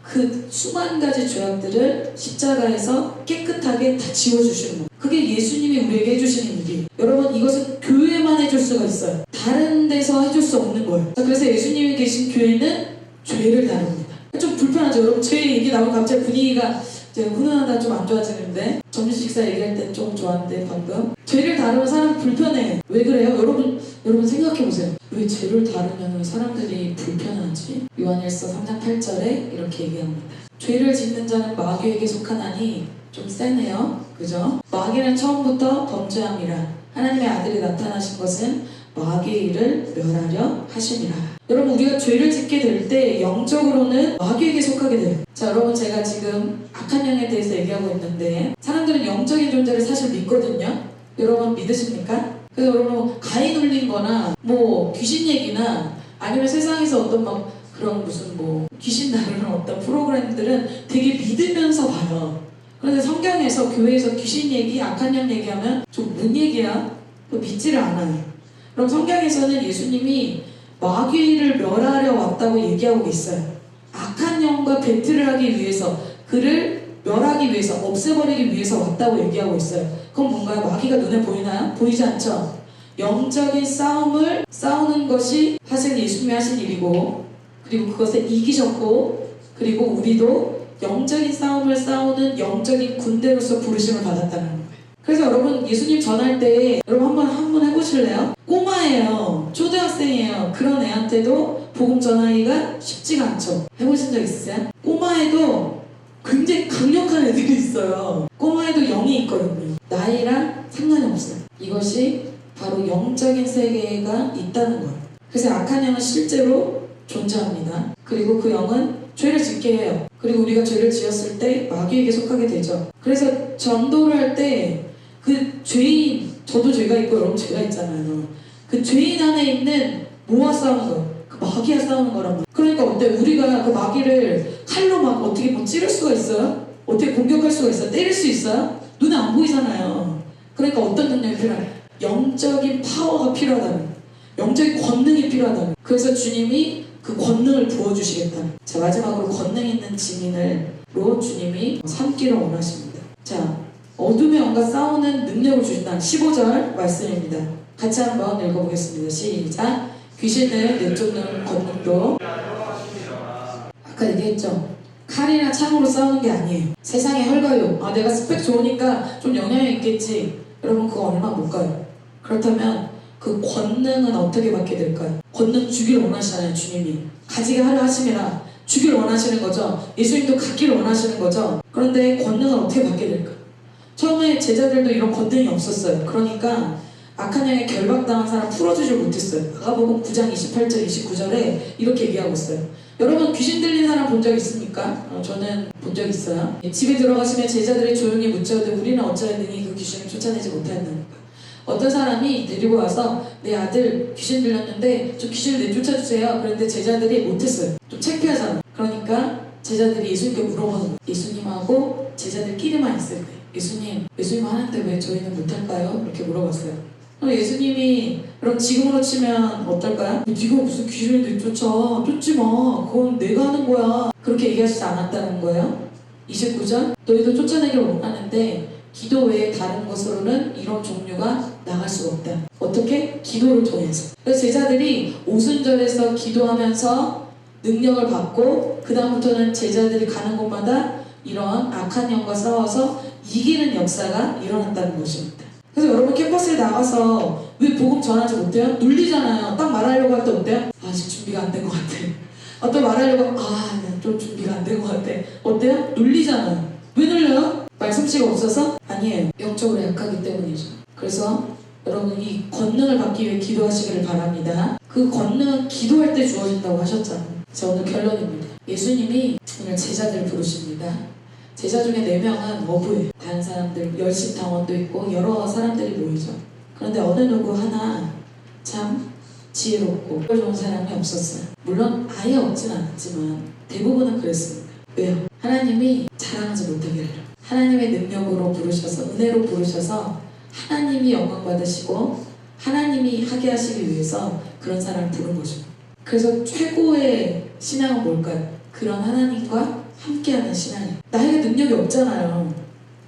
그 수만 가지 죄악들을 십자가에서 깨끗하게 다 지워주시는 거예요. 그게 예수님이 우리에게 해주시는 일이에요. 여러분, 이것은 교회만 해줄 수가 있어요. 다른 데서 해줄 수 없는 거예요. 그래서 예수님이 계신 교회는 죄를 다룹니다. 좀 불편하죠. 여러분, 죄 얘기 나오면 갑자기 분위기가 제가 훈훈하다 좀 안 좋아지는데, 점심 식사 얘기할 땐 좀 좋았는데 방금 죄를 다루면 사람 불편해. 왜 그래요? 여러분 생각해보세요. 왜 죄를 다루면 사람들이 불편하지? 요한일서 3장 8절에 이렇게 얘기합니다. 죄를 짓는 자는 마귀에게 속하나니 좀 세네요. 그죠? 마귀는 처음부터 범죄함이라 하나님의 아들이 나타나신 것은 마귀의 일을 멸하려 하심이라. 여러분, 우리가 죄를 짓게 될 때 영적으로는 마귀에게 속하게 돼요. 자, 여러분, 제가 지금 악한 영에 대해서 얘기하고 있는데 사람들은 영적인 존재를 사실 믿거든요. 여러분 믿으십니까? 그래서 여러분 가인 울린 거나 뭐 귀신 얘기나 아니면 세상에서 어떤 막 그런 무슨 뭐 귀신 다루는 어떤 프로그램들은 되게 믿으면서 봐요. 그런데 성경에서 교회에서 귀신 얘기, 악한 영 얘기하면 좀 뭔 얘기야? 믿지를 않아요. 그럼 성경에서는 예수님이 마귀를 멸하려 왔다고 얘기하고 있어요. 악한 영과 배틀을 하기 위해서, 그를 멸하기 위해서, 없애버리기 위해서 왔다고 얘기하고 있어요. 그건 뭔가요? 마귀가 눈에 보이나요? 보이지 않죠? 영적인 싸움을 싸우는 것이 사실 예수님이 하신 일이고, 그리고 그것을 이기셨고, 그리고 우리도 영적인 싸움을 싸우는 영적인 군대로서 부르심을 받았다는 거예요. 그래서 여러분 예수님 전할 때 여러분 한번 해보실래요? 꼬마예요. 초등학생이에요. 그런 애한테도 복음 전하기가 쉽지가 않죠. 해보신 적 있으세요? 꼬마에도 굉장히 강력한 애들이 있어요. 꼬마에도 영이 있거든요. 나이랑 상관이 없어요. 이것이 바로 영적인 세계가 있다는 거예요. 그래서 악한 영은 실제로 존재합니다. 그리고 그 영은 죄를 짓게 해요. 그리고 우리가 죄를 지었을 때 마귀에게 속하게 되죠. 그래서 전도를 할 때 그 죄인, 저도 죄가 있고 여러분 죄가 있잖아요. 그 죄인 안에 있는 뭐와 싸우는 거예요? 그 마귀와 싸우는 거란 말이에요. 그러니까 어때? 우리가 그 마귀를 칼로 막 어떻게 뭐 찌를 수가 있어요? 어떻게 공격할 수가 있어요? 때릴 수 있어요? 눈에 안 보이잖아요. 그러니까 어떤 능력이 필요해요? 영적인 파워가 필요하다는 거예요. 영적인 권능이 필요하다는 거예요. 그래서 주님이 그 권능을 부어주시겠다. 자, 마지막으로 권능 있는 증인으로 주님이 삼기를 원하십니다. 자, 어둠의 영과 싸우는 능력을 주신다. 15절 말씀입니다. 같이 한번 읽어보겠습니다. 시작. 귀신을 내쫓는 권능도, 아까 얘기했죠. 칼이나 창으로 싸우는 게 아니에요. 세상의 혈과요. 내가 스펙 좋으니까 좀 영향이 있겠지. 여러분 그거 얼마 못 가요. 그렇다면 그 권능은 어떻게 받게 될까요? 권능 주기를 원하시잖아요. 주님이 가지게 하려 하심이라 주기를 원하시는 거죠. 예수님도 갖기를 원하시는 거죠. 그런데 권능은 어떻게 받게 될까요? 처음에 제자들도 이런 권능이 없었어요. 그러니까 악한 영에 결박당한 사람 풀어주질 못했어요. 마가복음 9장 28절 29절에 이렇게 얘기하고 있어요. 여러분 귀신 들린 사람 본 적 있습니까? 저는 본 적 있어요. 집에 들어가시면 제자들이 조용히 묻자오되 우리는 어찌하였느니 그 귀신을 쫓아내지 못하였나니까. 어떤 사람이 데리고 와서 내 아들 귀신 들렸는데 좀 귀신을 내쫓아주세요. 그런데 제자들이 못했어요. 좀 창피하잖아. 그러니까 제자들이 예수님께 물어보는 거예요. 예수님하고 제자들끼리만 있을 때 예수님 하는데 왜 저희는 못할까요? 이렇게 물어봤어요. 그럼 예수님이 그럼 지금으로 치면 어떨까요? 네가 무슨 귀신을 내쫓아. 쫓지 마. 그건 내가 하는 거야. 그렇게 얘기하시지 않았다는 거예요. 29절 너희도 쫓아내기를 원하는데 기도 외에 다른 것으로는 이런 종류가 나갈 수가 없다. 어떻게? 기도를 통해서. 그래서 제자들이 오순절에서 기도하면서 능력을 받고 그 다음부터는 제자들이 가는 곳마다 이런 악한 영과 싸워서 이기는 역사가 일어났다는 것입니다. 그래서 여러분 캠퍼스에 나가서 왜 복음 전하지 못해요? 눌리잖아요. 딱 말하려고 할 때 어때요? 아직 준비가 안 된 것 같아. 또 말하려고 좀 준비가 안 된 것 같아. 어때요? 눌리잖아요. 왜 눌려요? 말솜씨가 없어서? 아니에요. 영적으로 약하기 때문이죠. 그래서 여러분 이 권능을 받기 위해 기도하시기를 바랍니다. 그 권능은 기도할 때 주어진다고 하셨잖아요. 자, 오늘 결론입니다. 예수님이 오늘 제자들 부르십니다. 제자 중에 4명은 어부예요. 다른 사람들 열심당원도 있고 여러 사람들이 모이죠. 그런데 어느 누구 하나 참 지혜롭고 좋은 사람이 없었어요. 물론 아예 없진 않았지만 대부분은 그랬습니다. 왜요? 하나님이 자랑하지 못하게 하려. 하나님의 능력으로 부르셔서 은혜로 부르셔서 하나님이 영광 받으시고 하나님이 하게 하시기 위해서 그런 사람을 부른 거죠. 그래서 최고의 신앙은 뭘까요? 그런 하나님과 함께하는 신앙이에요. 나에게 능력이 없잖아요.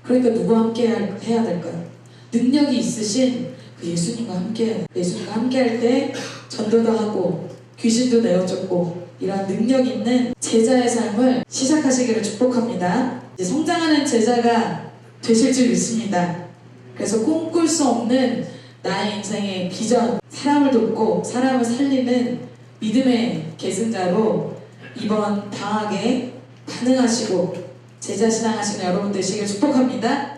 그러니까 누구와 함께 해야 될까요? 능력이 있으신 그 예수님과 함께 해야 돼요. 예수님과 함께 할 때 전도도 하고 귀신도 내어쫓고 이런 능력 있는 제자의 삶을 시작하시기를 축복합니다. 이제 성장하는 제자가 되실 줄 믿습니다. 그래서 꿈꿀 수 없는 나의 인생의 비전, 사람을 돕고 사람을 살리는 믿음의 계승자로 이번 방학에 가능하시고 제자 신앙하시는 여러분 되시길 축복합니다.